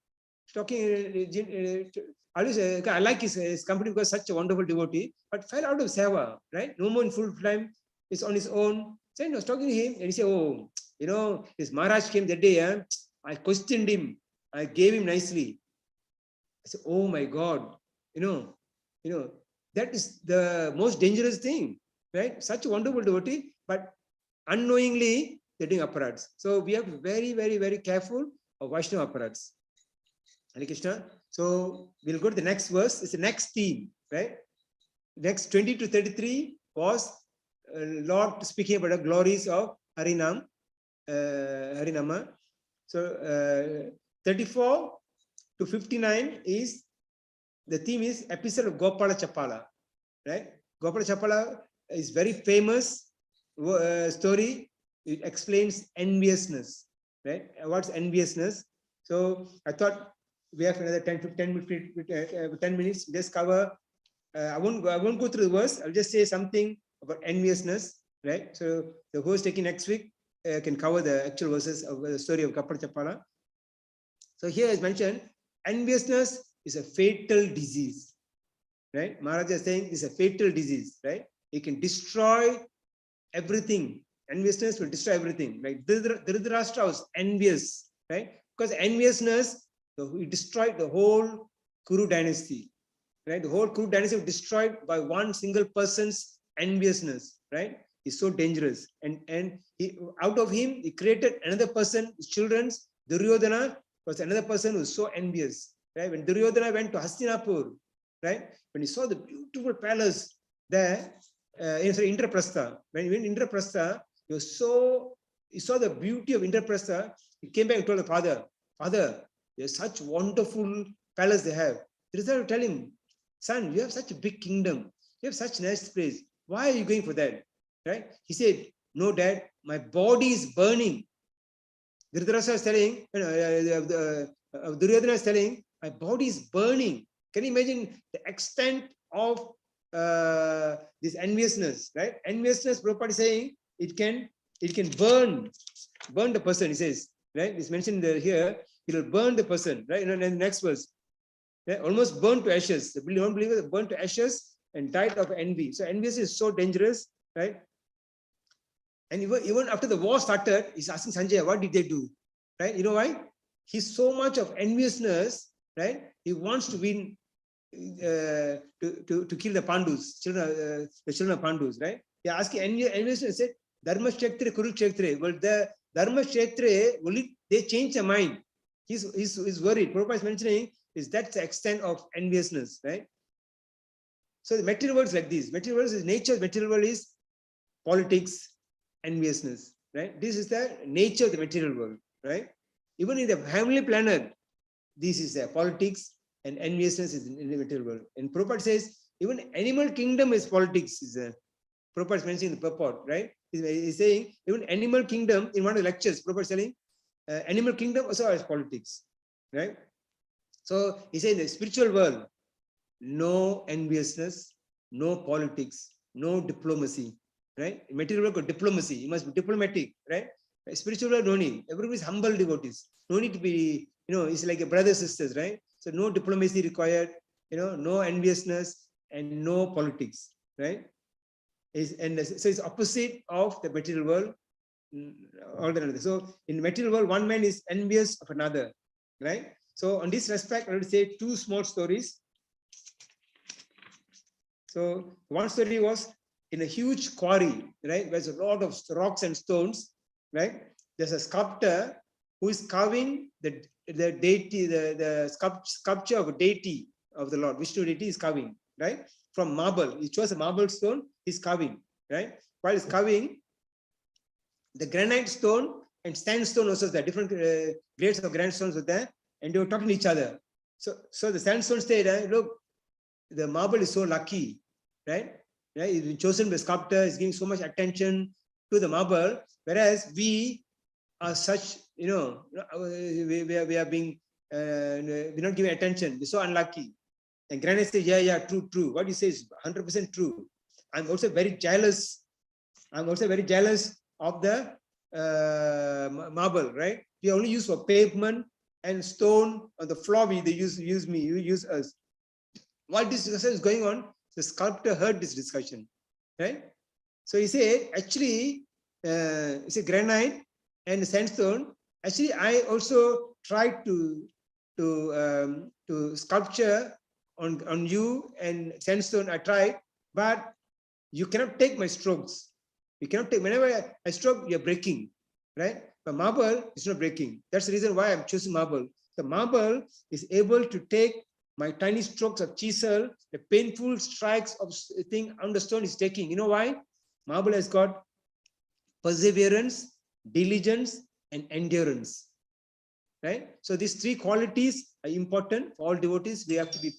talking. I like his company because such a wonderful devotee, but fell out of seva, right? No more in full time, is on his own. So I was talking to him, and he said, oh, his Maharaj came that day, I questioned him. I gave him nicely. I said, oh my God, that is the most dangerous thing, right? Such a wonderful devotee, but unknowingly they're doing apparats. So we have to be very, very, very careful of Vaishnava apparats. Hare Krishna. So we'll go to the next verse. It's the next theme, right? Next 20 to 33 was Lord speaking about the glories of Harinama. So 34 to 59 is the theme is episode of Gopala Chapala, right? Gopala Chapala is very famous story. It explains enviousness, right? What's enviousness? So I thought we have another 10 minutes. Just cover. I won't go through the verse. I'll just say something about enviousness, right? So the host taking next week can cover the actual verses of the story of Gopala Chapala. So here is mentioned, enviousness is a fatal disease, right? Maharaj is saying it's a fatal disease, right? It can destroy everything. Enviousness will destroy everything. Like Dhritarashtra was envious, right? Because enviousness, it destroyed the whole Kuru dynasty, right? The whole Kuru dynasty was destroyed by one single person's enviousness, right? It's so dangerous. And he, out of him, he created another person, his children's. Duryodhana was another person who was so envious, right? When Duryodhana went to Hastinapur, right? When he saw the beautiful palace there, Indraprastha. When he went Indraprastha, he saw the beauty of Indraprastha. He came back and told the father, there's such wonderful palace they have. Dhritarashtra tell him, son, you have such a big kingdom. You have such a nice place. Why are you going for that? Right? He said, no, dad, my body is burning. Dhritarashtra is telling, Duryodhana is telling, my body is burning. Can you imagine the extent of this enviousness, right? Enviousness, Prabhupada is saying, it can burn the person, he says, right? It's mentioned here, it will burn the person, right? In the next verse, right? Almost burned to ashes. The non-believers burned to ashes and died of envy. So enviousness is so dangerous, right? And even after the war started, he's asking Sanjay, what did they do? Right? You know why? He's so much of enviousness, right? He wants to win, to kill the Pandus, the children of Pandus, right? He asking enviousness, said, Dharma Kshetre, Kuru Kshetre. Well, the Dharma Kshetre, they change their mind. He's worried. Prabhupada is mentioning is that's the extent of enviousness, right? So the material world is like this. Material world is nature, material world is politics, enviousness, right? This is the nature of the material world, right? Even in the heavenly planet, this is the politics and enviousness is in the material world. And Prabhupada says, even animal kingdom is politics. Prabhupada is mentioning the purport, right? He's saying, even animal kingdom, in one of the lectures, Prabhupada is telling, animal kingdom also has politics, right? So he says in the spiritual world, no enviousness, no politics, no diplomacy, right? In material world, diplomacy, you must be diplomatic, right? Spiritual world, no need. Everybody is humble devotees. No need to be, it's like a brother, sisters, right? So no diplomacy required, no enviousness and no politics, right? So it's opposite of the material world. So in the material world, one man is envious of another, right? So on this respect, I will say two small stories. So one story was in a huge quarry, right? There's a lot of rocks and stones, right? There's a sculptor who is carving the deity, the sculpture of a deity of the Lord. Vishnu deity is carving, right? From marble. He chose a marble stone, he's carving, right? While he's carving, the granite stone and sandstone also there, different grades of granite stones were there, and they were talking to each other. So the sandstone said, look, the marble is so lucky, right? He's been chosen by sculptor, he's giving so much attention to the marble, whereas we are such, we are being, we're not giving attention, we're so unlucky. And granite says, yeah, true. What you say is 100% true. I'm also very jealous. I'm also very jealous of the marble, right? We only use for pavement and stone on the floor. They use us. While this discussion is going on, the sculptor heard this discussion, right? So he said, actually, it's a granite and sandstone. Actually, I also tried to sculpture on you and sandstone. I tried, but you cannot take my strokes. You cannot take, whenever I stroke, you're breaking, right? But marble is not breaking. That's the reason why I'm choosing marble. The marble is able to take my tiny strokes of chisel, the painful strikes of thing on the stone is taking. You know why? Marble has got perseverance, diligence, and endurance. Right? So these three qualities are important for all devotees. We have to be,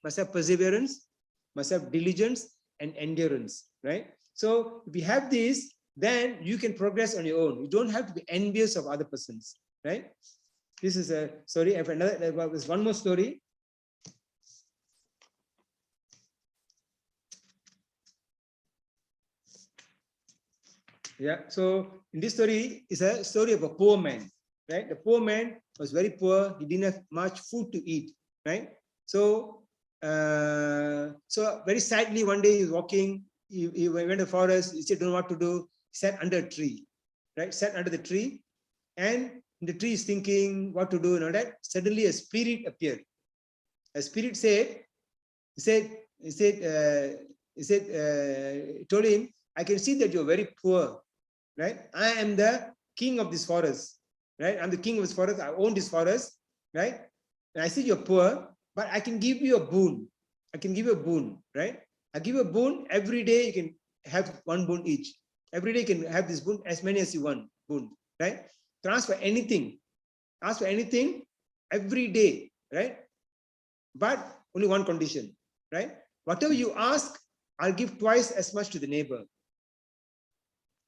must have perseverance, must have diligence, and endurance. Right? So if you have these, then you can progress on your own. You don't have to be envious of other persons. Right? This is a story. I have another. There's one more story. Yeah. So in this story is a story of a poor man. Right? The poor man was very poor. He didn't have much food to eat. Right? So very sadly, one day he was walking. He went to the forest. He said, "Don't know what to do." He sat under a tree. Right? Sat under the tree, and the tree is thinking what to do and all that. Suddenly, a spirit appeared. A spirit told him, "I can see that you're very poor. Right? I am the king of this forest. Right? I'm the king of this forest. I own this forest. Right? And I see you're poor, but I can give you a boon. I can give you a boon. Right? I give you a boon every day. You can have one boon each. Every day you can have this boon as many as you want. Boon. Right? You can ask for anything. Ask for anything every day. Right? But only one condition. Right? Whatever you ask, I'll give twice as much to the neighbor.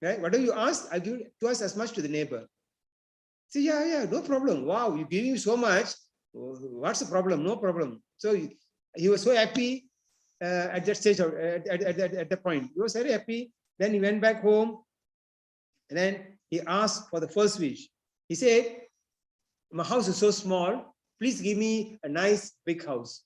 Right? Whatever you ask, I'll give twice as much to the neighbor." See, yeah, no problem. Wow, you're giving so much. What's the problem? No problem. So he was so happy at that stage, at that point. He was very happy. Then he went back home, and then he asked for the first wish. He said, "My house is so small. Please give me a nice big house."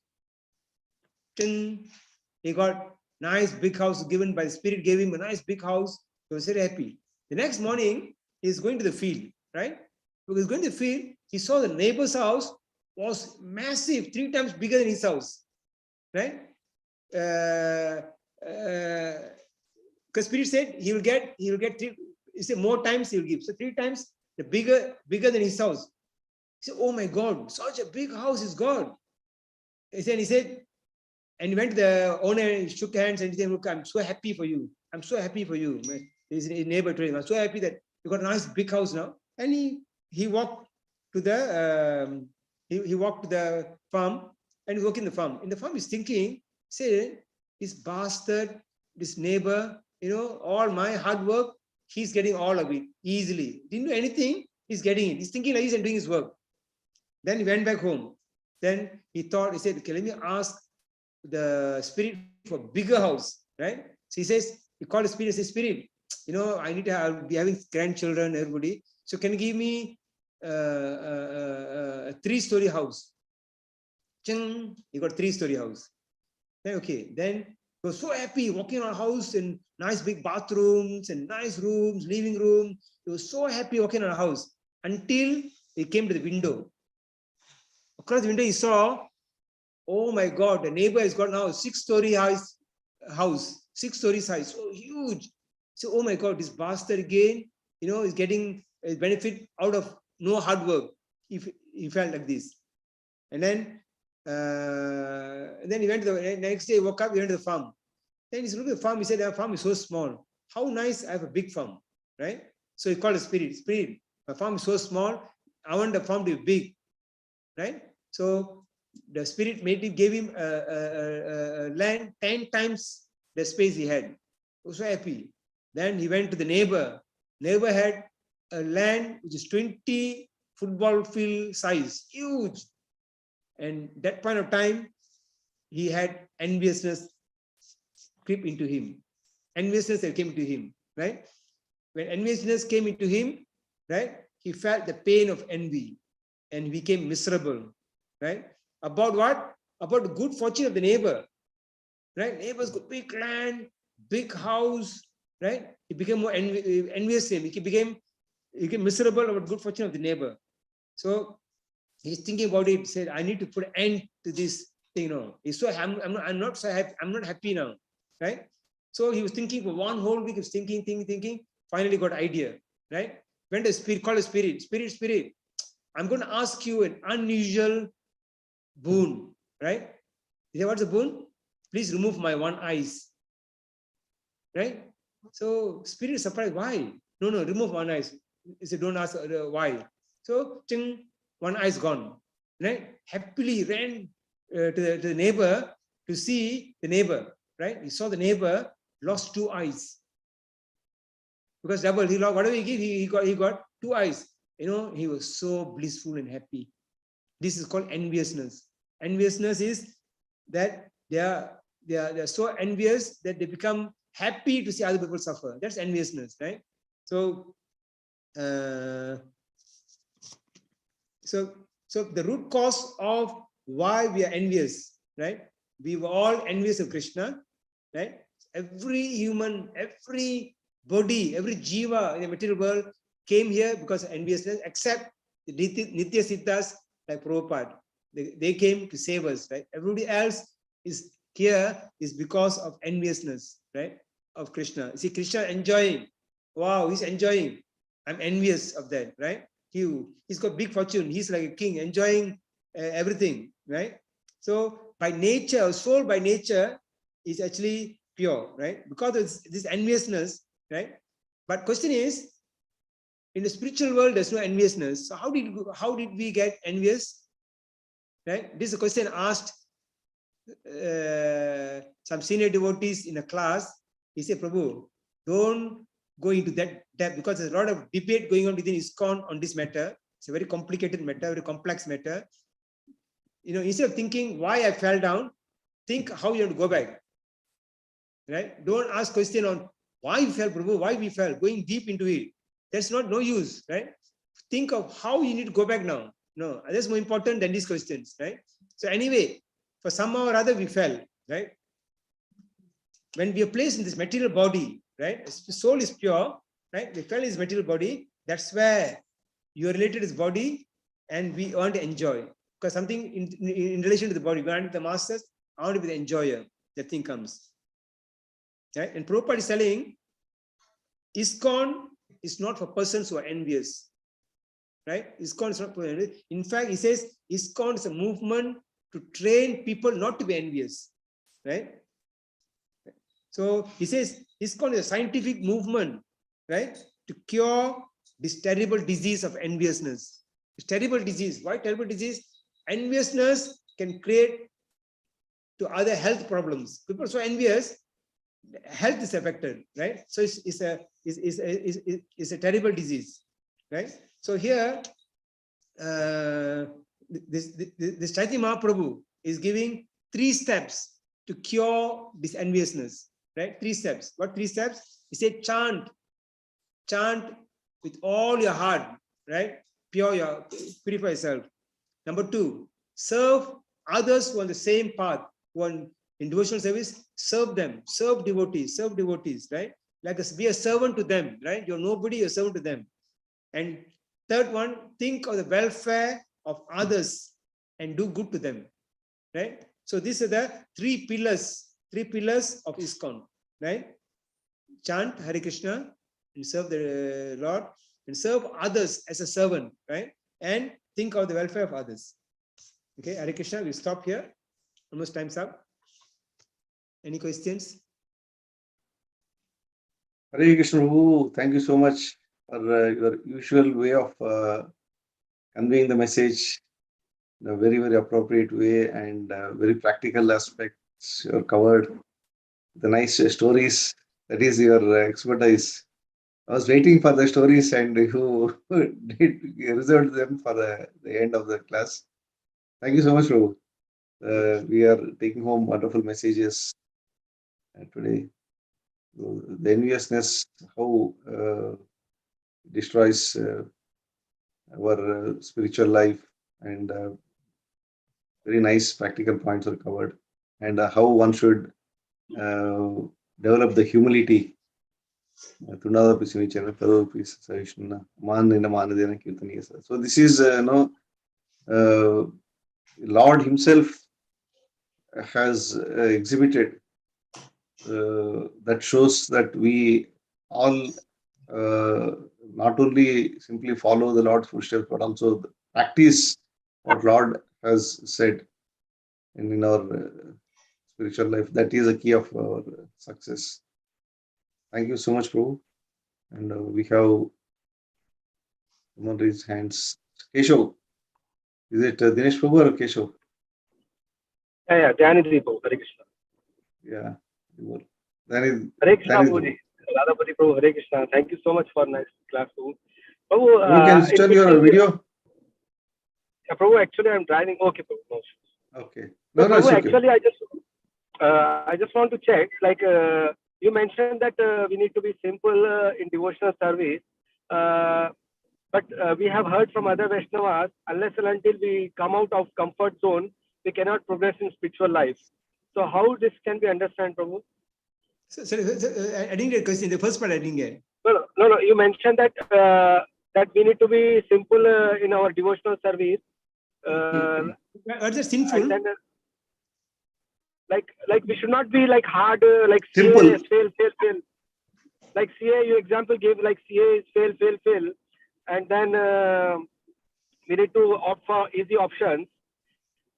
He got nice big house given by the spirit, gave him a nice big house. He was very happy. The next morning, he's going to the field, right? When he's going to the field, he saw the neighbor's house was massive, 3 times bigger than his house, right? Because spirit said he will get 3. He said more times he will give. So 3 times the bigger than his house. He said, "Oh my God, such a big house is God." He said, and he went to the owner, he shook hands and he said, "Look, I'm so happy for you. I'm so happy for you." His neighbor told him, "I'm so happy that you got a nice big house now." And he walked to the he walked to the farm and worked in the farm. In the farm, he's thinking, say, "This bastard, this neighbor, all my hard work, he's getting all of it easily. Didn't do anything, he's getting it. He's thinking like he's doing his work." Then he went back home. Then he said, "Okay, let me ask the spirit for bigger house," right? So he called the spirit and said, "Spirit, I need to be having grandchildren, everybody. So can you give me a 3-story house?" Ching, he got 3-story house. Then, okay, then he was so happy walking around house and nice big bathrooms and nice rooms, living room. He was so happy walking around a house until he came to the window. Across the window, he saw, oh my God, the neighbor has got now a 6-story house, 6 stories high, so huge. So, oh my God, this bastard again, is getting a benefit out of no hard work. He felt like this. And then he went to the next day, he woke up, he went to the farm. Then he looked at the farm, he said, "Our farm is so small. How nice, I have a big farm," right? So he called the spirit, "Spirit, my farm is so small, I want the farm to be big," right? So the spirit gave him a land 10 times the space he had. He was so happy. Then he went to the neighbor. Neighbor had a land which is 20 football field size, huge. And that point of time, he had enviousness creep into him. Enviousness came to him, right? When enviousness came into him, right, he felt the pain of envy and became miserable, right? About what? About the good fortune of the neighbor, right? Neighbor's got big land, big house, right? He became more envious him. He became he get miserable about good fortune of the neighbor. So he's thinking about it, said, I need to put an end to this thing now. He's so I'm not so happy, I'm not happy now. Right? So he was thinking for one whole week, he was thinking, finally got idea, right? Went to spirit, called a spirit, I'm going to ask you an unusual boon, right? He said, what's the boon? Please remove my one eyes. Right? So spirit is surprised, why? No, remove one eyes. He said, don't ask why. So one eye is gone. Right? Happily ran to the neighbor to see the neighbor. Right? He saw the neighbor lost 2 eyes. Because double, he lost whatever he gave, he got 2 eyes. He was so blissful and happy. This is called enviousness. Enviousness is that they are so envious that they become happy to see other people suffer. That's enviousness, right? So, so the root cause of why we are envious, right? We were all envious of Krishna, right? Every human, every body, every jiva in the material world came here because of enviousness, except the Nitya Siddhas like Prabhupada. They came to save us, right? Everybody else is here is because of enviousness, right? Of Krishna. You see, Krishna enjoying. Wow, he's enjoying. I'm envious of that, right? He's got big fortune. He's like a king, enjoying everything, right? So by nature, soul by nature is actually pure, right? Because of this enviousness, right? But question is, in the spiritual world, there's no enviousness. So how did we get envious? Right? This is a question asked some senior devotees in a class. He said, Prabhu, don't go into that depth because there's a lot of debate going on within ISKCON on this matter. It's a very complicated matter, very complex matter. Instead of thinking why I fell down, think how you have to go back. Right? Don't ask question on why we fell, Prabhu, why we fell, going deep into it. That's no use, right? Think of how you need to go back now. No, that's more important than these questions, right? So anyway, for somehow or other we fell, right? When we are placed in this material body, right? The soul is pure, right? We fell in this material body. That's where you are related to this body, and we want to enjoy. Because something in relation to the body, we want the masters, I want to be the enjoyer. That thing comes. Right? And Prabhupada is telling, ISKCON is not for persons who are envious. Right? ISKCON is not for envious. In fact, he says ISKCON is a movement to train people not to be envious. Right? So he says ISKCON is a scientific movement, right? To cure this terrible disease of enviousness. This terrible disease. Why terrible disease? Enviousness can create to other health problems. People are so envious, health is affected, right? So it's a terrible disease, right? So here, this Chaitanya Mahaprabhu is giving 3 steps to cure this enviousness, right? 3 steps. What 3 steps? He said, chant with all your heart, right? Purify yourself. Number 2, serve others who are on the same path, who are in devotional service, serve them, serve devotees, right? Like be a servant to them, right? You're nobody, you're a servant to them. And third one, think of the welfare of others and do good to them, right? So these are the 3 pillars of ISKCON, right? Chant Hare Krishna and serve the Lord, and serve others as a servant, right? And think of the welfare of others. Okay, Hare Krishna, we'll stop here. Almost time's up. Any questions? Hare Krishna Prabhu, thank you so much for your usual way of conveying the message in a very, very appropriate way, and very practical aspects you are covered. The nice stories, that is your expertise. I was waiting for the stories, and you did reserve them for the end of the class. Thank you so much, Prabhu. We are taking home wonderful messages today. The enviousness, how destroys our spiritual life, and very nice practical points are covered, and how one should develop the humility Tunada Pisinichana, Karo Pis Sarishna, Man in a Manadana Kirtaniya. So this is Lord Himself has exhibited that shows that we all not only simply follow the Lord's footsteps, but also practice what Lord has said in our spiritual life. That is a key of our success. Thank you so much, Prabhu. And we have someone raise hands. Keshav, is it Dinesh Prabhu or Keshav? Yeah, Janidri Prabhu, Hare Krishna. Yeah. Hare Krishna Prabhuji, Radhapati Prabhu, Hare Krishna. Thank you so much for nice class, Prabhu. Prabhu, you can start your video. Yeah, Prabhu, actually I'm driving. Okay, Prabhu. No. Okay. No, No, Prabhu, it's okay. actually I just want to check, like you mentioned that we need to be simple in devotional service. But we have heard from other Vaishnavas, unless and until we come out of comfort zone, we cannot progress in spiritual life. So how this can be understood, Prabhu? Sorry, I didn't get a question. The first part I didn't get. No. You mentioned that that we need to be simple in our devotional service. What is sinful? Then, like we should not be like hard, like Simple. CA, fail. Like CA, you example gave like CA is fail, and then we need to opt for easy options.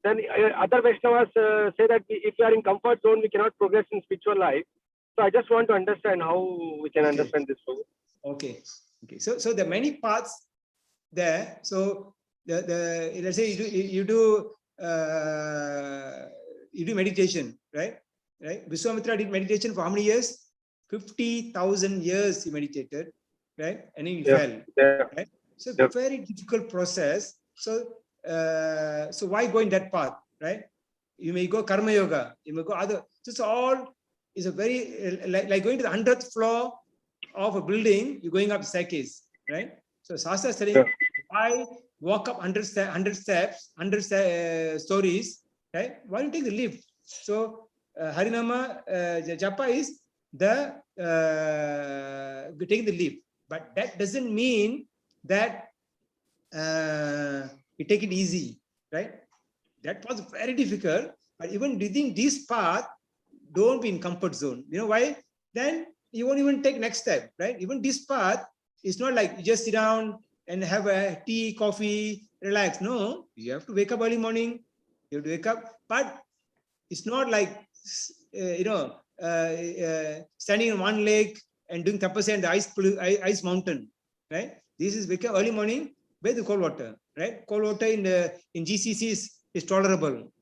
Then other Vaishnavas say that if we are in comfort zone, we cannot progress in spiritual life. So I just want to understand how we can understand this. Okay. So there are many paths there. So the let's say you do meditation, right? Vishwamitra did meditation for how many years? 50,000 years he meditated, right? And then he fell. Yeah. Right? So it's a very difficult process. So why go in that path, right? You may go karma yoga, you may go other. This all is a very like going to the 100th floor of a building. You're going up staircase, right? So Shastra is saying, why walk up 100 steps, 100 stories, right? Why don't you take the lift? So Harinama Japa is the taking the lift, but that doesn't mean that you take it easy, right? That was very difficult. But even within this path, don't be in comfort zone. You know why? Then you won't even take next step, right? Even this path is not like you just sit down and have a tea, coffee, relax. No, you have to wake up early morning. You have to wake up, but it's not like standing on one leg and doing tapasya in the ice mountain, right? This is wake up early morning, bathe the cold water, right? Cold water in GCCs is tolerable,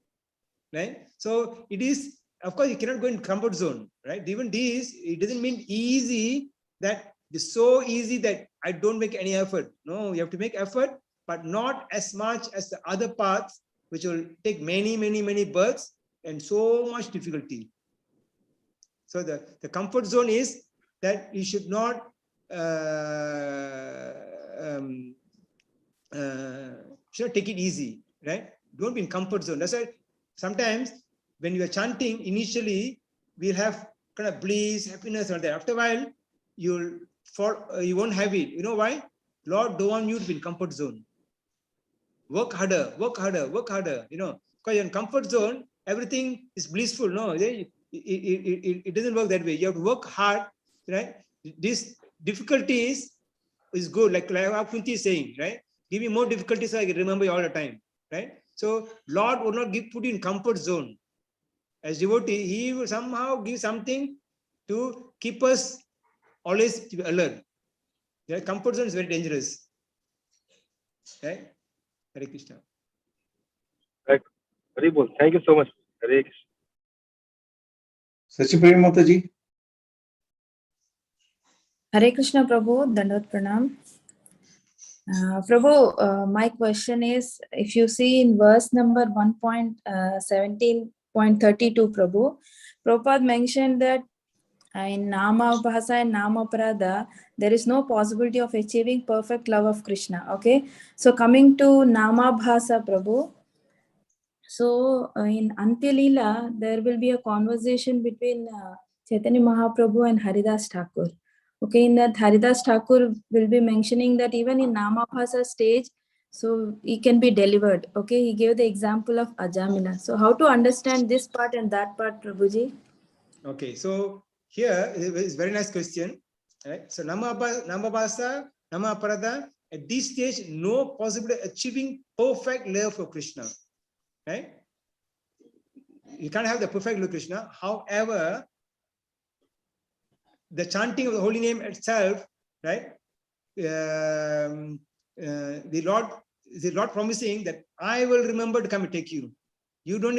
right? So it is, of course, you cannot go in comfort zone, right? Even this, it doesn't mean easy, that it's so easy that I don't make any effort. No, you have to make effort, but not as much as the other paths, which will take many births and so much difficulty. So the comfort zone is that you should not should take it easy, right? Don't be in comfort zone. That's why sometimes when you are chanting, initially we'll have kind of bliss, happiness, or that. After a while, you won't have it. You know why? Lord don't want you to be in comfort zone. Work harder. You know, because you're in comfort zone, everything is blissful. No, it doesn't work that way. You have to work hard, right? This difficulty is good. Like Kunti is saying, right? Give me more difficulties so I can remember you all the time, right? So Lord will not put you in comfort zone. As devotee, He will somehow give something to keep us always alert. The comfort zone is very dangerous, right? Hare Krishna. Right. Very good. Thank you so much. Hare Krishna. Sachiprem Mataji. Hare Krishna Prabhu, Dandavat Pranam. Prabhu, my question is, if you see in verse number 1.17.32, Prabhu, Prabhupada mentioned that in Nama Bhasa and Nama Parada, there is no possibility of achieving perfect love of Krishna. Okay, so coming to Nama Bhasa, Prabhu, so in Antilila, there will be a conversation between Chaitanya Mahaprabhu and Haridas Thakur. Okay, in that Haridas Thakur will be mentioning that even in Namabhasa stage, so he can be delivered. Okay, he gave the example of Ajamila. So how to understand this part and that part, Prabhuji? Okay, so here is a very nice question. Right? So Namabhasa, Namaparada, at this stage, no possibility achieving perfect love for Krishna. Right? You can't have the perfect love for Krishna. However, the chanting of the holy name itself, right? The Lord promising that I will remember to come and take you. You don't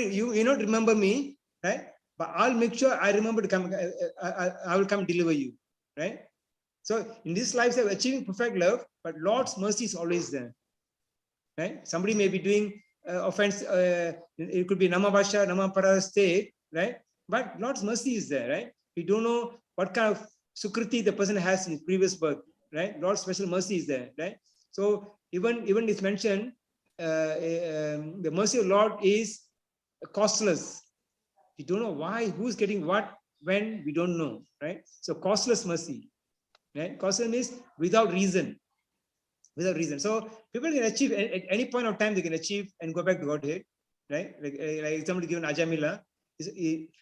remember me, right? But I'll make sure I remember to come. I will come deliver you, right? So in this life, of achieving perfect love, but Lord's mercy is always there, right? Somebody may be doing offense. It could be Namabhasha, Namaparada state, right? But Lord's mercy is there, right? We don't know what kind of sukriti the person has in his previous birth, right? Lord's special mercy is there, right? So even it's mentioned, the mercy of Lord is costless. We don't know why, who's getting what, when, we don't know, right? So costless mercy, right? Costless means without reason. Without reason. So people can achieve at any point of time, they can achieve and go back to Godhead, right? Like example given Ajamila.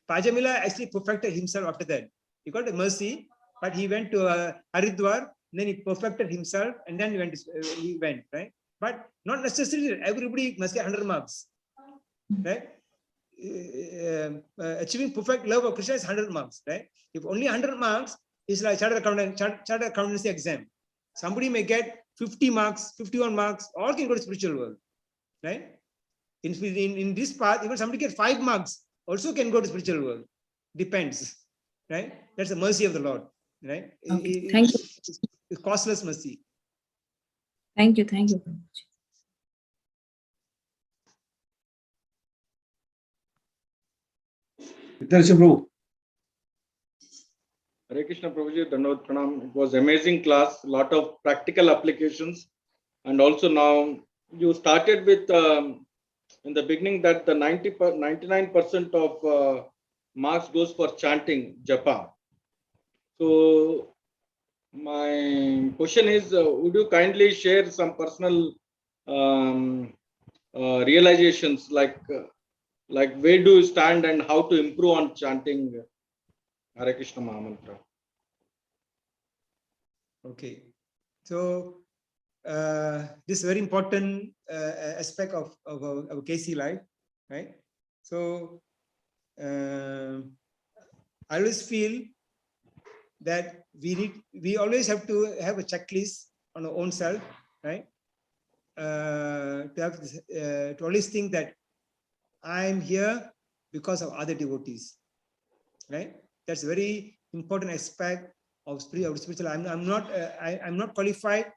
Ajamila actually perfected himself after that. He got the mercy, but he went to Haridwar, then he perfected himself, and then he went, right? But not necessarily everybody must get 100 marks, right? Achieving perfect love of Krishna is 100 marks, right? If only 100 marks is like chartered accountancy exam. Somebody may get 50 marks, 51 marks, all can go to spiritual world, right? In this path, even somebody get 5 marks, also can go to spiritual world. Depends, right? That's the mercy of the Lord, right? Okay. Thank you. It's costless mercy. Thank you. Thank you, Prabhuji. Prabhu. Hare Krishna Prabhuji, Dandavad Pranam. It was amazing class, lot of practical applications. And also now you started with, in the beginning, that the 99% of marks goes for chanting, japa. So my question is, would you kindly share some personal realizations, like where do you stand and how to improve on chanting Hare Krishna Mahamantra? Okay, so this very important aspect of our KC life, right? So I always feel that we always have to have a checklist on our own self, right? To always think that I'm here because of other devotees, right? That's a very important aspect of spiritual. I'm not qualified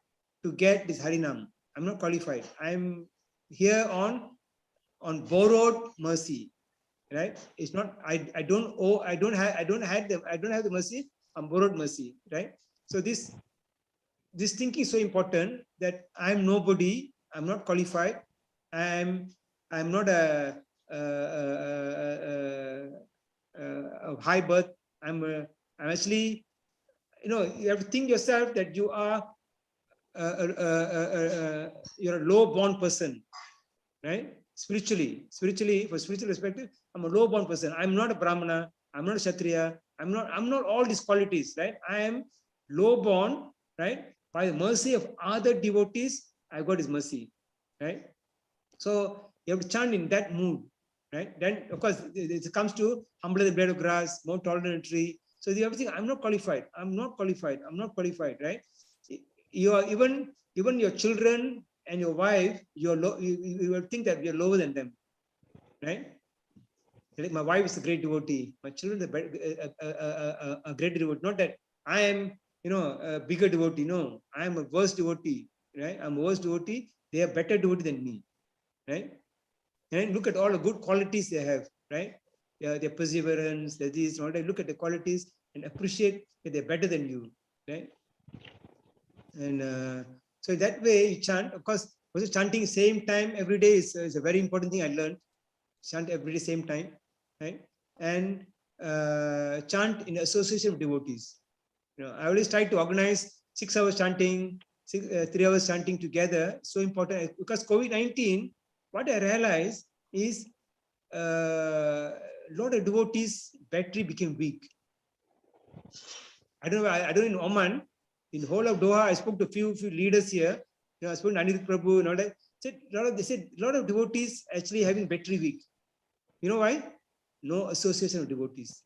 to get this Harinam. I'm not qualified. I'm here on borrowed mercy, right? It's not. I don't owe. I don't have the mercy. I'm borrowed mercy, right? So this thinking is so important, that I'm nobody. I'm not qualified. I'm not a high birth. I'm actually, you have to think yourself that you are you're a low-born person, right? Spiritually, for spiritual perspective, I'm a low-born person. I'm not a Brahmana. I'm not a Kshatriya. I'm not all these qualities, right? I am low-born, right? By the mercy of other devotees, I got His mercy, right? So you have to chant in that mood, right? Then, of course, it comes to humbler the blade of grass, more toleratory. So you have to think, I'm not qualified. I'm not qualified. I'm not qualified, right? You are even your children and your wife. You will think that you're lower than them, right? Like my wife is a great devotee. My children are a great devotee. Not that I am, a bigger devotee. No, I am a worse devotee, right? I'm a worse devotee. They are better devotee than me, right? And look at all the good qualities they have, right? Their perseverance, their this, all that. Look at the qualities and appreciate that they're better than you, right? And so that way you chant. Of course, also chanting same time every day is a very important thing I learned. Chant every day same time, right? And chant in association of devotees, I always try to organize 6 hours chanting, 3 hours chanting together. So important because COVID-19, what I realized is a lot of devotees' battery became weak. I don't know. I don't know in Oman, in the whole of Doha, I spoke to a few leaders here. I spoke to Anil Prabhu and all that. They said a lot of devotees actually having battery weak. You know why? No association of devotees.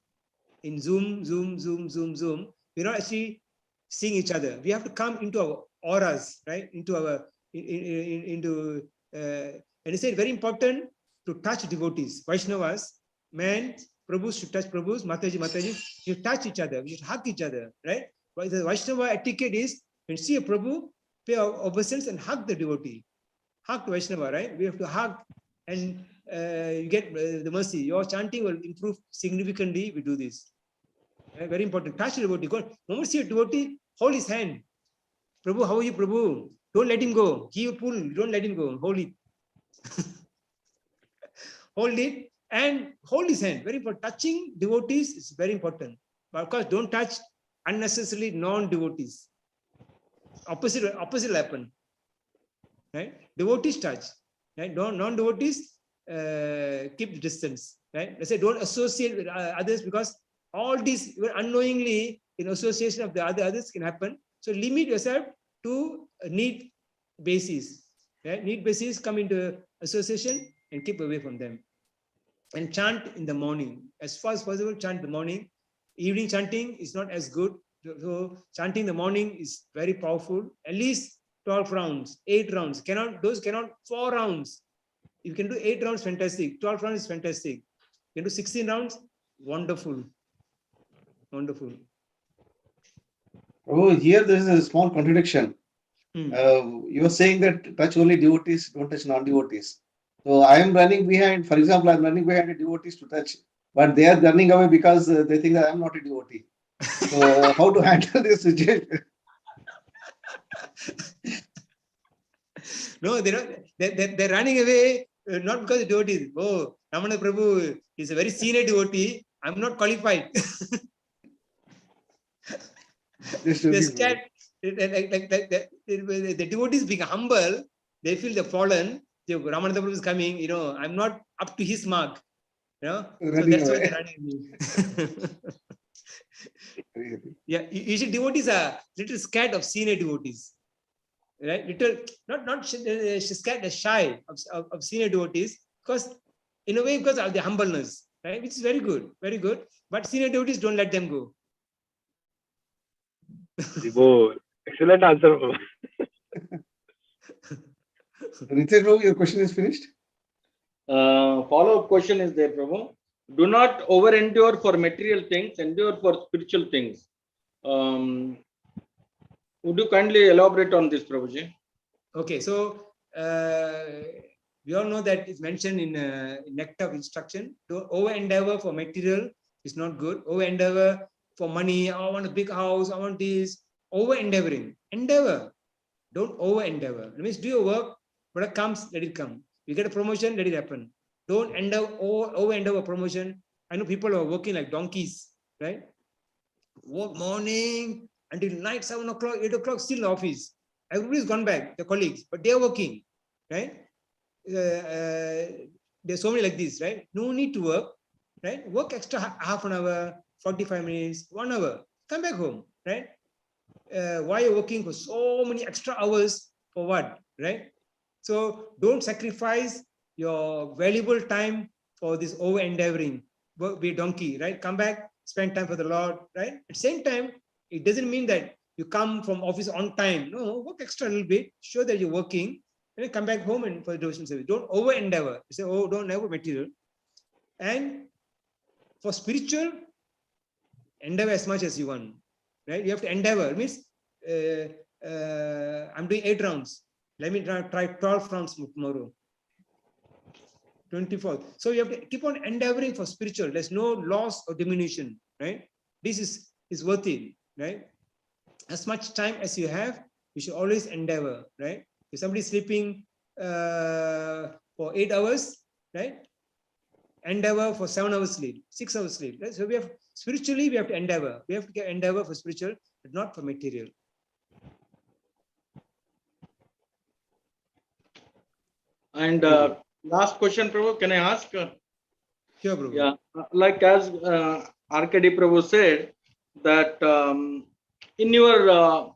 In Zoom, we're not actually seeing each other. We have to come into our auras, right? Into our and he said very important to touch devotees, Vaishnavas, men, Prabhus should touch Prabhus, Mataji, you touch each other, you should hug each other, right? But the Vaishnava etiquette is when you see a Prabhu, pay our obeisance and hug the devotee. Hug the Vaishnava, right? We have to hug and you get the mercy. Your chanting will improve significantly if we do this. Very important. Touch the devotee. When you see a devotee, hold his hand. Prabhu, how are you, Prabhu? Don't let him go. He will pull. Don't let him go. Hold it. Hold it and hold his hand. Very important. Touching devotees is very important. But of course, don't touch unnecessarily non-devotees. Opposite will happen. Right? Devotees touch. Right? Non-devotees keep the distance. Right? Let's say don't associate with others because all these unknowingly in association of the others can happen. So limit yourself to a need basis. Right? Need basis, come into association and keep away from them. And chant in the morning. As far as possible, chant in the morning. Evening chanting is not as good. So chanting in the morning is very powerful. At least 12 rounds, 8 rounds. Those cannot 4 rounds. You can do 8 rounds, fantastic. 12 rounds is fantastic. You can do 16 rounds, wonderful. Wonderful. Oh, here there is a small contradiction. You are saying that touch only devotees, don't touch non-devotees. So I am running behind, for example, I am running behind the devotees to touch, but they are running away because they think that I am not a devotee. So how to handle this situation? No, they're running away not because the devotees. Oh, Ramana Prabhu is a very senior devotee. I'm not qualified. They're scared. The devotees being humble, they feel they're fallen. Ramana Prabhu is coming. I'm not up to his mark. So that's why they're running away. Yeah, usually devotees are little scared of senior devotees. Right, little not scared, shy of senior devotees because in a way because of the humbleness, right, which is very good, but senior devotees don't let them go. Excellent answer. Ritesh Prabhu, your question is finished. Follow-up question is there, Prabhu. Do not over-endure for material things, endure for spiritual things. Would you kindly elaborate on this, Prabhuji? Okay, so we all know that it's mentioned in Nectar of Instruction. To over-endeavor for material is not good. Over-endeavor for money, I want a big house, I want this. Over-endeavoring. Endeavor. Don't over-endeavor. It means do your work, when it comes, let it come. You get a promotion, let it happen. Don't over-endeavor promotion. I know people are working like donkeys, right? Work morning until night, 7 o'clock, 8 o'clock, still in the office. Everybody's gone back, the colleagues, but they're working, right? There's so many like this, right? No need to work, right? Work extra half an hour, 45 minutes, 1 hour, come back home, right? Why are you working for so many extra hours for what, right? So don't sacrifice your valuable time for this over-endeavoring. Be a donkey, right? Come back, spend time for the Lord, right? At the same time, it doesn't mean that you come from office on time. No, work extra a little bit, show that you're working, and then come back home and for the devotional service. Don't over-endeavor. You say, oh, don't endeavor material. And for spiritual, endeavor as much as you want, right? You have to endeavor. It means I'm doing 8 rounds. Let me try 12 rounds tomorrow. 24th. So you have to keep on endeavoring for spiritual. There's no loss or diminution, right? This is worth it, right? As much time as you have, you should always endeavor, right? If somebody's sleeping for 8 hours, right? endeavor for 7 hours sleep, 6 hours sleep. Right? So we have spiritually, we have to endeavor. We have to get endeavor for spiritual, but not for material. And last question, Prabhu, can I ask? Sure, Prabhu. Yeah, like as RKD Prabhu said, that in your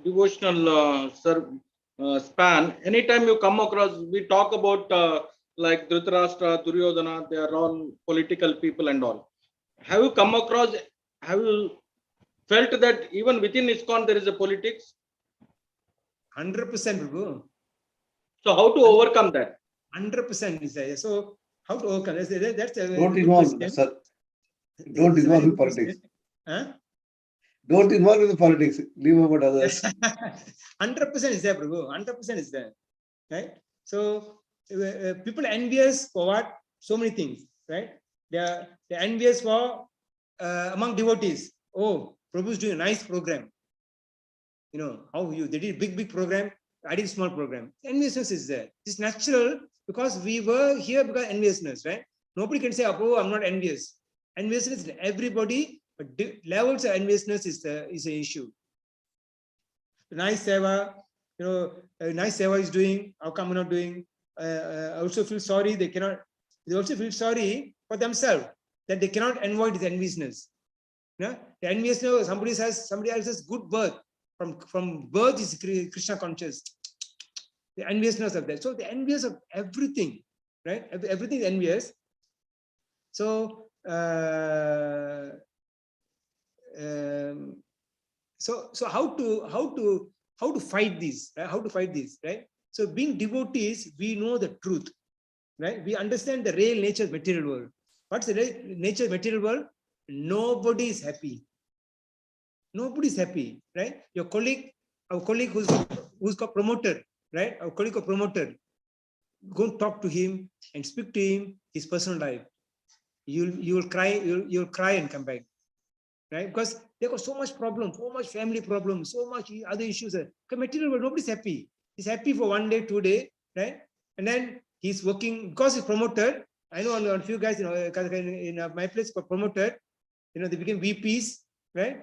devotional span, anytime you come across, we talk about like Dhritarashtra, Duryodhana, they are all political people and all. Have you come across, have you felt that even within ISKCON there is a politics? 100%, Prabhu. So how to overcome that? 100% is there. So how to overcome? That's a Don't good involve, question. sir. Don't It's a involve very with good politics. question. Huh? Don't involve with the politics. Leave about others. 100% is there, Prabhu. 100% is there. Right? So people envious for what? So many things, right? They're envious for among devotees. Oh, Prabhu's doing a nice program. You know, how they did big program, I did small program. Enviousness is there. It's natural because we were here because enviousness, right? Nobody can say, oh, I'm not envious. Enviousness is everybody, but levels of enviousness is an issue. Nice seva, you know, nice seva is doing, how come you're not doing? I also feel sorry, they also feel sorry for themselves that they cannot avoid this enviousness. You know? The enviousness, somebody else has good birth. From birth is Krishna conscious. The enviousness of that. So the envious of everything, right? Everything is envious. So so how to fight these? Right? How to fight these? Right? So being devotees, we know the truth, right? We understand the real nature of material world. What's the nature of material world? Nobody is happy. Nobody's happy, right? Your colleague, our colleague who's got promoted, right? Our colleague got promoted. Go and talk to him and speak to him his personal life. You'll cry, you'll cry and come back, right? Because they got so much problem, so much family problems, so much other issues. Material world, nobody's happy. He's happy for 1 day, 2 days, right? And then he's working because he's promoted. I know a few guys, you know, in my place got promoted. You know, they became VPs, right?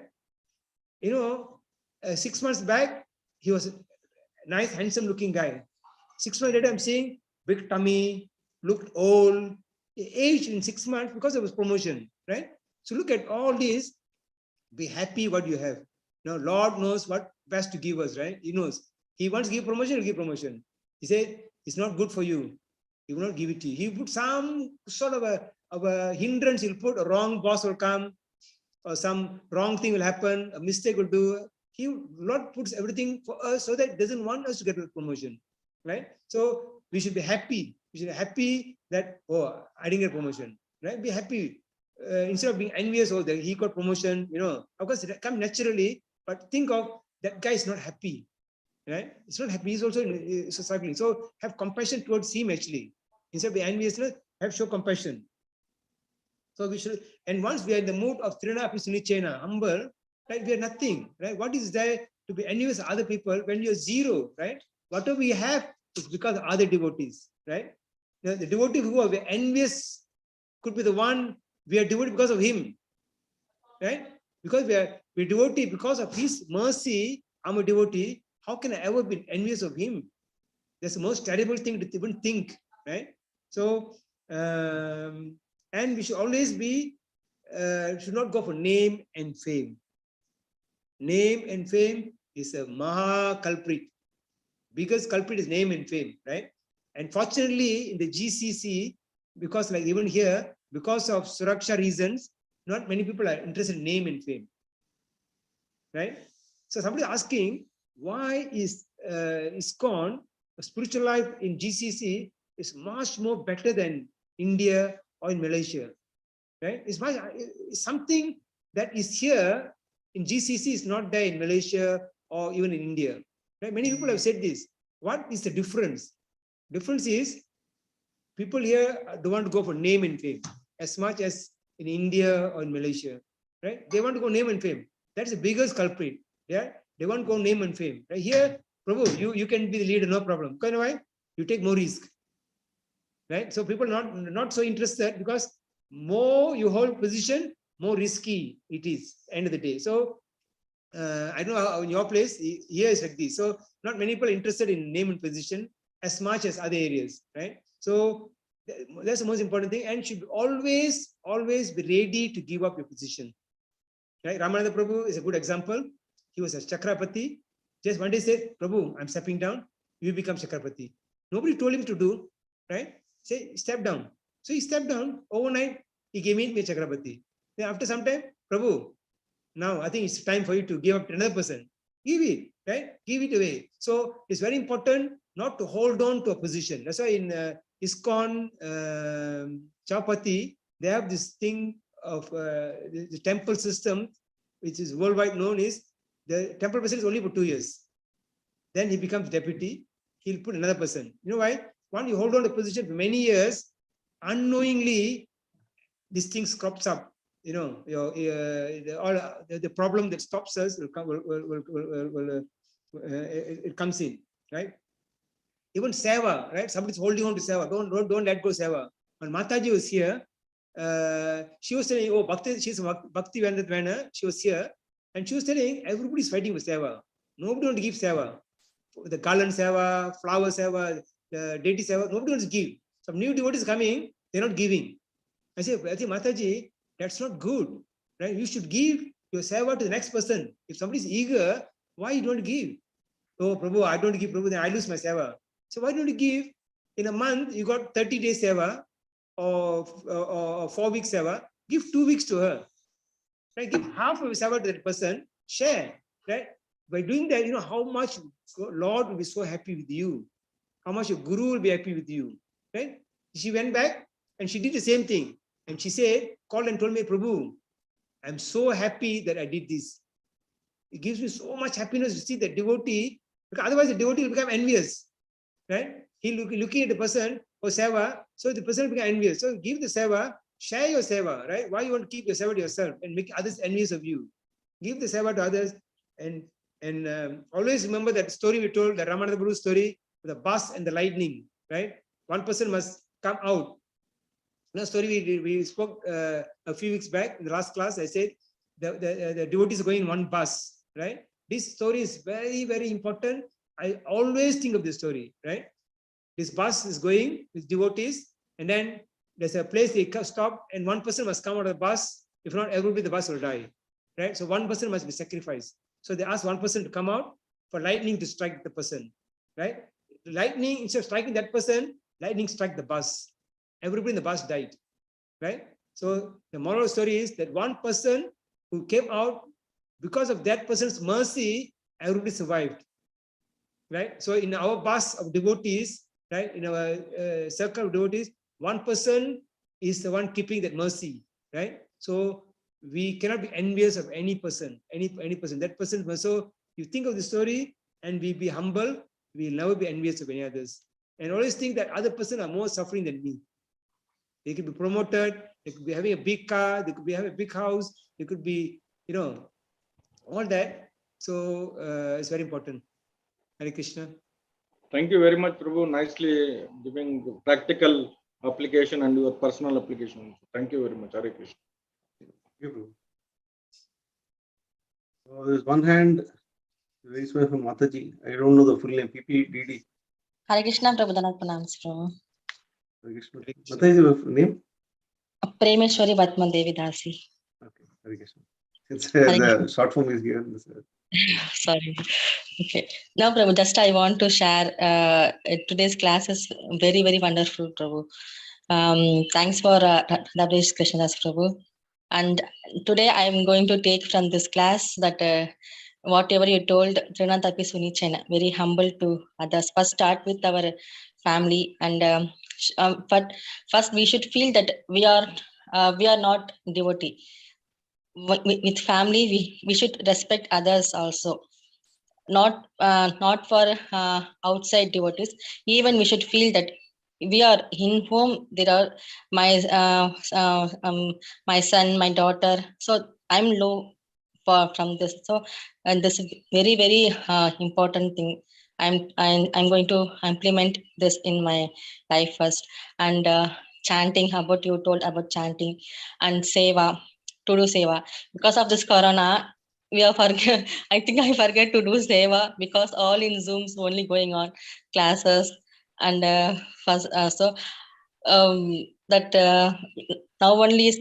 You know, 6 months back, he was a nice, handsome looking guy. 6 months later, I'm seeing big tummy, looked old, aged in 6 months because of his promotion, right? So look at all this, be happy what you have. You know, Lord knows what best to give us, right? He knows. He wants to give promotion, he'll give promotion. He said, it's not good for you. He will not give it to you. He put some sort of a hindrance, he'll put a wrong boss will come, or some wrong thing will happen, a mistake will do. Lord puts everything for us so that he doesn't want us to get a promotion, right? So we should be happy. We should be happy that, oh, I didn't get promotion, right? Be happy. Instead of being envious, oh, that he got promotion, you know, of course it comes naturally, but think of that guy is not happy, right? He's not happy. He's also struggling. So have compassion towards him actually. Instead of being envious, show compassion. So we should, and once we are in the mood of Trina Pisunichena, humble, right? We are nothing, right? What is there to be envious of other people when you're zero, right? Whatever we have is because of other devotees, right? The devotee who are envious could be the one we are devoted because of him, right? Because we're devotee because of his mercy. I'm a devotee. How can I ever be envious of him? That's the most terrible thing to even think, right? So, and we should always be, should not go for name and fame. Name and fame is a maha culprit. Biggest culprit is name and fame, right? And fortunately, in the GCC, because like even here, because of Suraksha reasons, not many people are interested in name and fame, right? So somebody asking, why is ISKCON, spiritual life in GCC is much more better than India or in Malaysia, right? It's something that is here in GCC is not there in Malaysia or even in India, right? Many people have said this. What is the difference? Difference is people here don't want to go for name and fame as much as in India or in Malaysia, right? They want to go name and fame. That's the biggest culprit. Yeah, they want to go name and fame. Right here, Prabhu, you can be the leader, no problem. You know why? You take more risk. right? So people not so interested, because more you hold position, more risky it is end of the day. So I don't know how in your place here is like this. So not many people interested in name and position as much as other areas, right? So that's the most important thing, and should always be ready to give up your position, right? Ramananda Prabhu is a good example. He was a Chakrapati. Just one day said, Prabhu, I'm stepping down, you become Chakrapati. Nobody told him to do, right? Say, step down. So he stepped down. Overnight, he came in, me Chakrapati. Then after some time, Prabhu, now I think it's time for you to give up to another person. Give it, right? Give it away. So it's very important not to hold on to a position. That's why in ISKCON Chapati, they have this thing of the temple system, which is worldwide known is the temple person is only for 2 years. Then he becomes deputy. He'll put another person. You know why? One, you hold on to position for many years, unknowingly, these things crops up. You know, the problem that stops us will come. It comes in, right? Even seva, right? Somebody's holding on to seva. Don't let go seva. When Mataji was here, she was telling, oh, Bhakti, she's Bhakti Vendana. She was here, and she was telling everybody's fighting for seva. Nobody wants to give seva. The garland seva, flower seva, the deity seva. Nobody wants to give. Some new devotees coming, they're not giving. I say, Mataji, that's not good, right? You should give your seva to the next person. If somebody is eager, why you don't give? Oh, Prabhu, I don't give, Prabhu, then I lose my seva. So why don't you give? In a month, you got 30 days seva or 4 weeks seva. Give 2 weeks to her, right? Give half of your seva to that person. Share, right? By doing that, you know how much Lord will be so happy with you. How much your Guru will be happy with you, right? She went back and she did the same thing. And she said, called and told me, Prabhu, I'm so happy that I did this. It gives me so much happiness to see the devotee, because otherwise the devotee will become envious, right? He looking at the person for seva, so the person will become envious. So give the seva, share your seva, right? Why you want to keep your seva to yourself and make others envious of you? Give the seva to others, and always remember that story we told, the Ramananda Guru story, the bus and the lightning, right? One person must come out. No story we spoke a few weeks back in the last class. I said the devotees are going in one bus, right? This story is very, very important. I always think of this story, right? This bus is going with devotees, and then there's a place they stop, and one person must come out of the bus. If not, everybody the bus will die, right? So one person must be sacrificed. So they ask one person to come out for lightning to strike the person, right? Lightning, instead of striking that person, lightning struck the bus. Everybody in the bus died, right? So the moral of the story is that one person who came out, because of that person's mercy, everybody survived, right? So in our bus of devotees, right, in our circle of devotees, one person is the one keeping that mercy, right? So we cannot be envious of any person, any person. That person. So you think of the story and we be humble. We will never be envious of any others, and always think that other person are more suffering than me. They could be promoted, they could be having a big car, they could be having a big house, they could be, you know, all that. So it's very important. Hare Krishna. Thank you very much, Prabhu. Nicely giving the practical application and your personal application. Thank you very much. Hare Krishna. Thank you, Prabhu. So there's one hand raised by from Mataji. I don't know the full name. PPDD. Hare Krishna, Prabhu. Danat pranams, Prabhu. Hare Krishna. Mataji, your name? Premeshwari Batman Devi Dasi. Okay, Hare Krishna. Since the short form is given. Sorry. Okay. Now, Prabhu, just I want to share today's class is very, very wonderful, Prabhu. Thanks for Radhapati Krishnadas, Prabhu. And today I am going to take from this class that whatever you told, Trinatapi Sunichena, very humble to others. First start with our family, and but first we should feel that we are not devotee. With family, we should respect others also. Not for outside devotees. Even we should feel that we are in whom there are my son, my daughter. So I'm low from this. So, and this is very, very important thing. I'm going to implement this in my life first. And chanting, about you told about chanting and seva, to do seva. Because of this corona, we are forget. I think I forget to do seva because all in Zooms only going on classes and first, so that now only is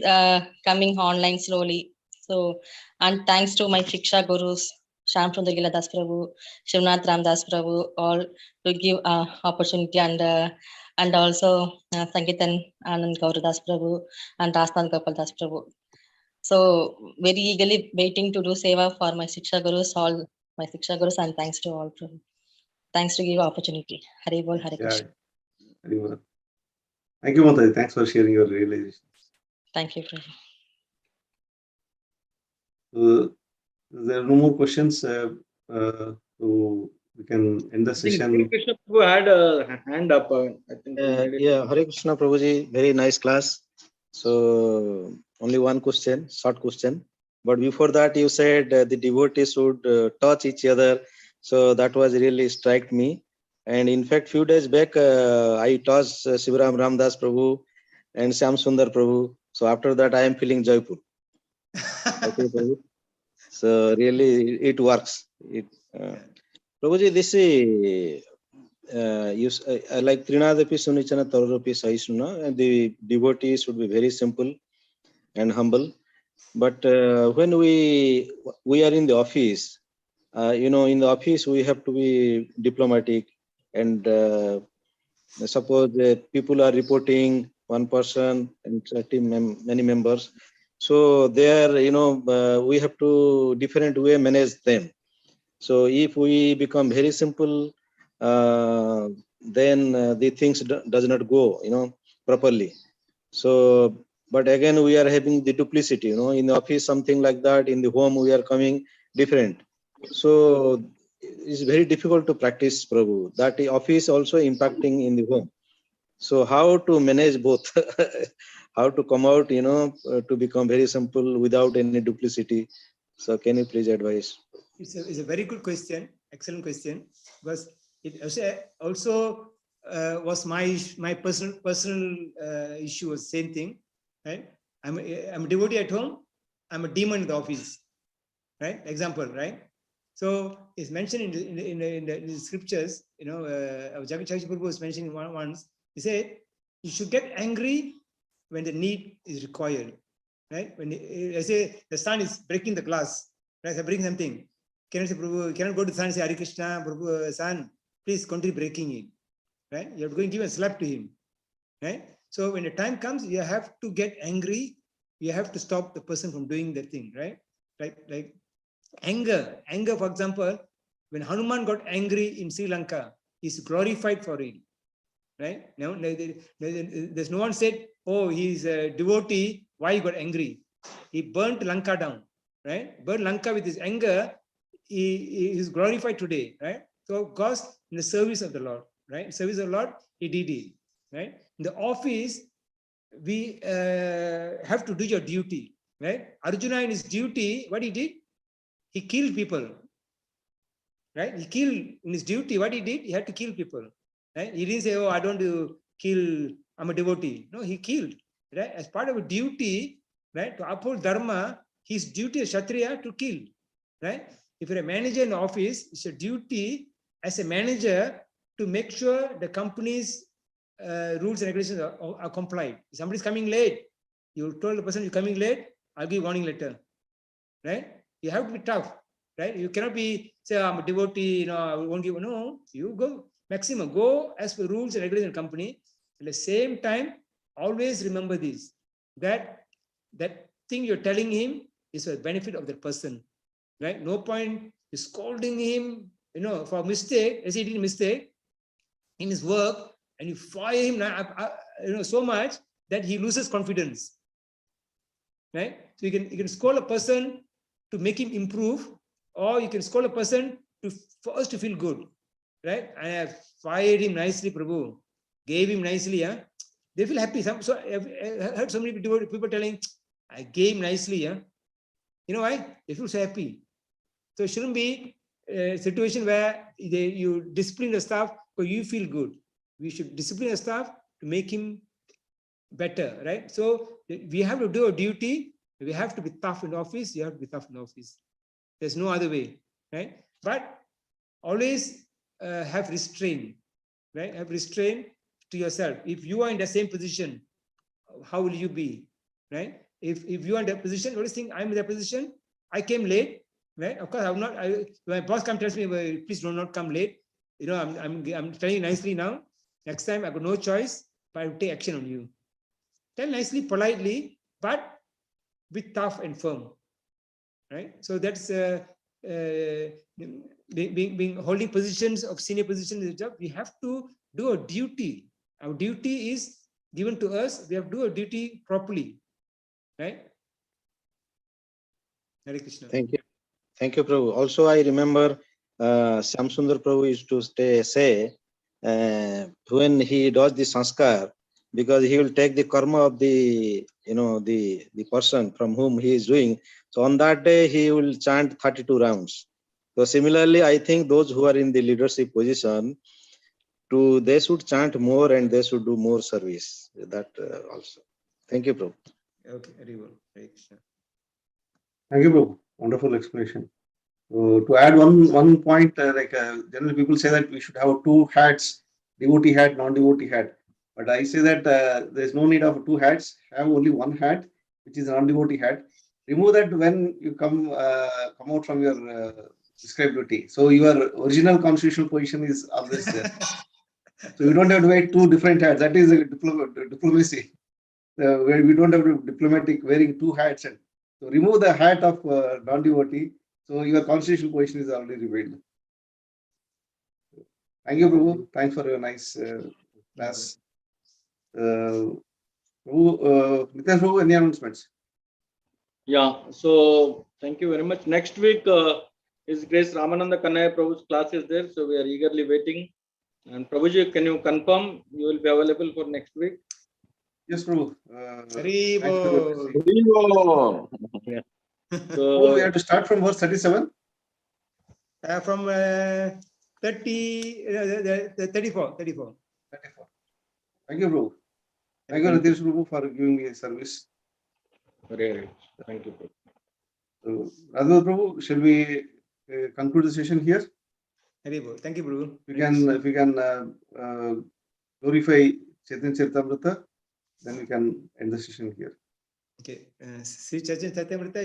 coming online slowly. So, and thanks to my Shiksha Gurus, Shyam Sundar Gila Das Prabhu, Shivnath Ram Das Prabhu, all to give opportunity, and also Sangeetan Anand Gaur Das Prabhu and Rastan Gopal Das Prabhu. So very eagerly waiting to do seva for my Shiksha Gurus, all my Shiksha Gurus, and thanks to all Prabhu. Thanks to give opportunity. Hari Bol, Hare Yeah, Krishna. very well. Thank you, Mataji. Thanks for sharing your realizations. Thank you, Prabhu. There are no more questions. So we can end the I think session. Krishna Prabhu had a hand up. I think. Yeah, Hare Krishna Prabhuji, very nice class. So only one question, short question. But before that, you said the devotees should touch each other. So that was really struck me. And in fact, few days back, I touched Sivaram Ramdas Prabhu and Shyam Sundar Prabhu. So after that, I am feeling joyful. Okay, Prabhu. So really, it works. Prabhuji, this is like Trinadapi Sunichana Tararopi Sahisuna, and the devotees should be very simple and humble. But when we are in the office, in the office we have to be diplomatic, and suppose people are reporting one person and many members, so there we have to different way manage them. So if we become very simple, then the things does not go properly. So but again we are having the duplicity, in the office something like that, in the home we are coming different. So it's very difficult to practice Prabhu. That the office also impacting in the home. So how to manage both? How to come out, to become very simple without any duplicity? So can you please advise? It's a very good question, excellent question, because it also was my personal issue, was same thing, right? I'm a devotee at home, I'm a demon in the office, right? Example, right? So it's mentioned in the scriptures, Jagat Prabhu was mentioning once. He said you should get angry when the need is required, right? When I say the sun is breaking the glass, right? I bring something. Cannot say, Prabhu, cannot go to the sun and say, Hare Krishna, Prabhu, son, please continue breaking it, right? You're going to give a slap to him, right? So when the time comes, you have to get angry. You have to stop the person from doing that thing, right? Like anger, for example, when Hanuman got angry in Sri Lanka, he's glorified for it, right? Now, there's no one said, oh, he's a devotee, why he got angry? He burnt Lanka down, right? Burnt Lanka with his anger. He is glorified today, right? So because in the service of the Lord, right? Service of the Lord, he did it, right? In the office, we have to do your duty, right? Arjuna in his duty, what he did? He killed people, right? He killed in his duty. What he did? He had to kill people, right? He didn't say, oh, I don't do kill, I'm a devotee. No, he killed, right? As part of a duty, right? To uphold dharma, his duty as Kshatriya to kill, right? If you're a manager in the office, it's your duty as a manager to make sure the company's rules and regulations are complied. If somebody's coming late, you told the person you're coming late, I'll give warning letter, right? You have to be tough, right? You cannot be, say, I'm a devotee, I won't give, no, you go maximum, go as per rules and regulations of the company. At the same time, always remember this, that thing you're telling him is for the benefit of the person, right? No point scolding him, for mistake, as he did a mistake in his work, and you fire him, so much that he loses confidence, right? So you can scold a person to make him improve, or you can scold a person to first to feel good, right? I have fired him nicely, Prabhu, gave him nicely, they feel happy. So I've heard so many people telling, I gave him nicely, you know why? They feel so happy. So it shouldn't be a situation where you discipline the staff because you feel good. We should discipline the staff to make him better, right? So we have to do a duty. We have to be tough in office. You have to be tough in office. There's no other way, right? But always have restraint, right? Have restraint to yourself. If you are in the same position, how will you be, right? If you are in that position, always think, I'm in that position, I came late, right? Of course, I'm not. My boss comes tells me, well, please do not come late. You know, I'm telling you nicely now. Next time, I've got no choice, but I will take action on you. Tell nicely, politely, but be tough and firm, right? So that's being holding positions of senior positions in the job. We have to do a duty. Our duty is given to us. We have to do a duty properly, right? Hare Krishna. Thank you. Thank you, Prabhu. Also, I remember Shyam Sundar Prabhu used to say when he does the sanskar, because he will take the karma of the the person from whom he is doing. So on that day he will chant 32 rounds. So similarly, I think those who are in the leadership position, they should chant more and they should do more service. That also. Thank you, Prabhu. Okay, very well. Hare Krishna. Thank you, Prabhu. Wonderful explanation. So to add one point, generally people say that we should have two hats, devotee hat, non-devotee hat. But I say that there is no need of two hats. Have only one hat, which is a non-devotee hat. Remove that when you come out from your prescribed duty. So your original constitutional position is always there. So you don't have to wear two different hats. That is a diplomacy. Where we don't have to be diplomatic wearing two hats. And so remove the hat of non-devotee. So your constitutional position is already revealed. Thank you, Prabhu. Thanks for your nice class. Prabhu, Nitesh Prabhu, any announcements? Yeah, so thank you very much. Next week, His Grace Ramananda Kannaya Prabhu's class is there, so we are eagerly waiting. And Prabhuji, can you confirm you will be available for next week? Yes, Prabhu. Haribo. So we have to start from verse 37. From 34. Thank you, Prabhu. Thank you, Nitesh Prabhu, for giving me a service. Very thank you, Prabhu. So, Radhapati Prabhu, shall we conclude the session here? Haribo. Thank you, Prabhu. If we can glorify Chaitanya Charitamrta, then we can end the session here. Okay. Sri Chaitanya Charitamrta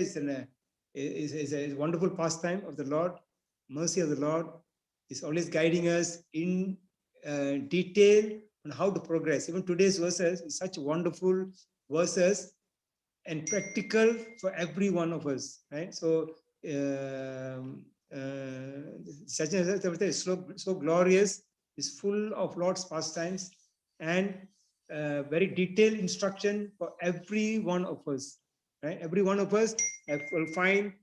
is a wonderful pastime of the Lord. Mercy of the Lord is always guiding us in detail on how to progress. Even today's verses is such wonderful verses and practical for every one of us, right? So Chaitanya Charitamrta is so glorious, is full of Lord's pastimes and very detailed instruction for every one of us, right? Every one of us will find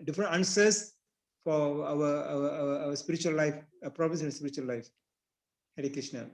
different answers for our spiritual life, problems in spiritual life. Hare Krishna.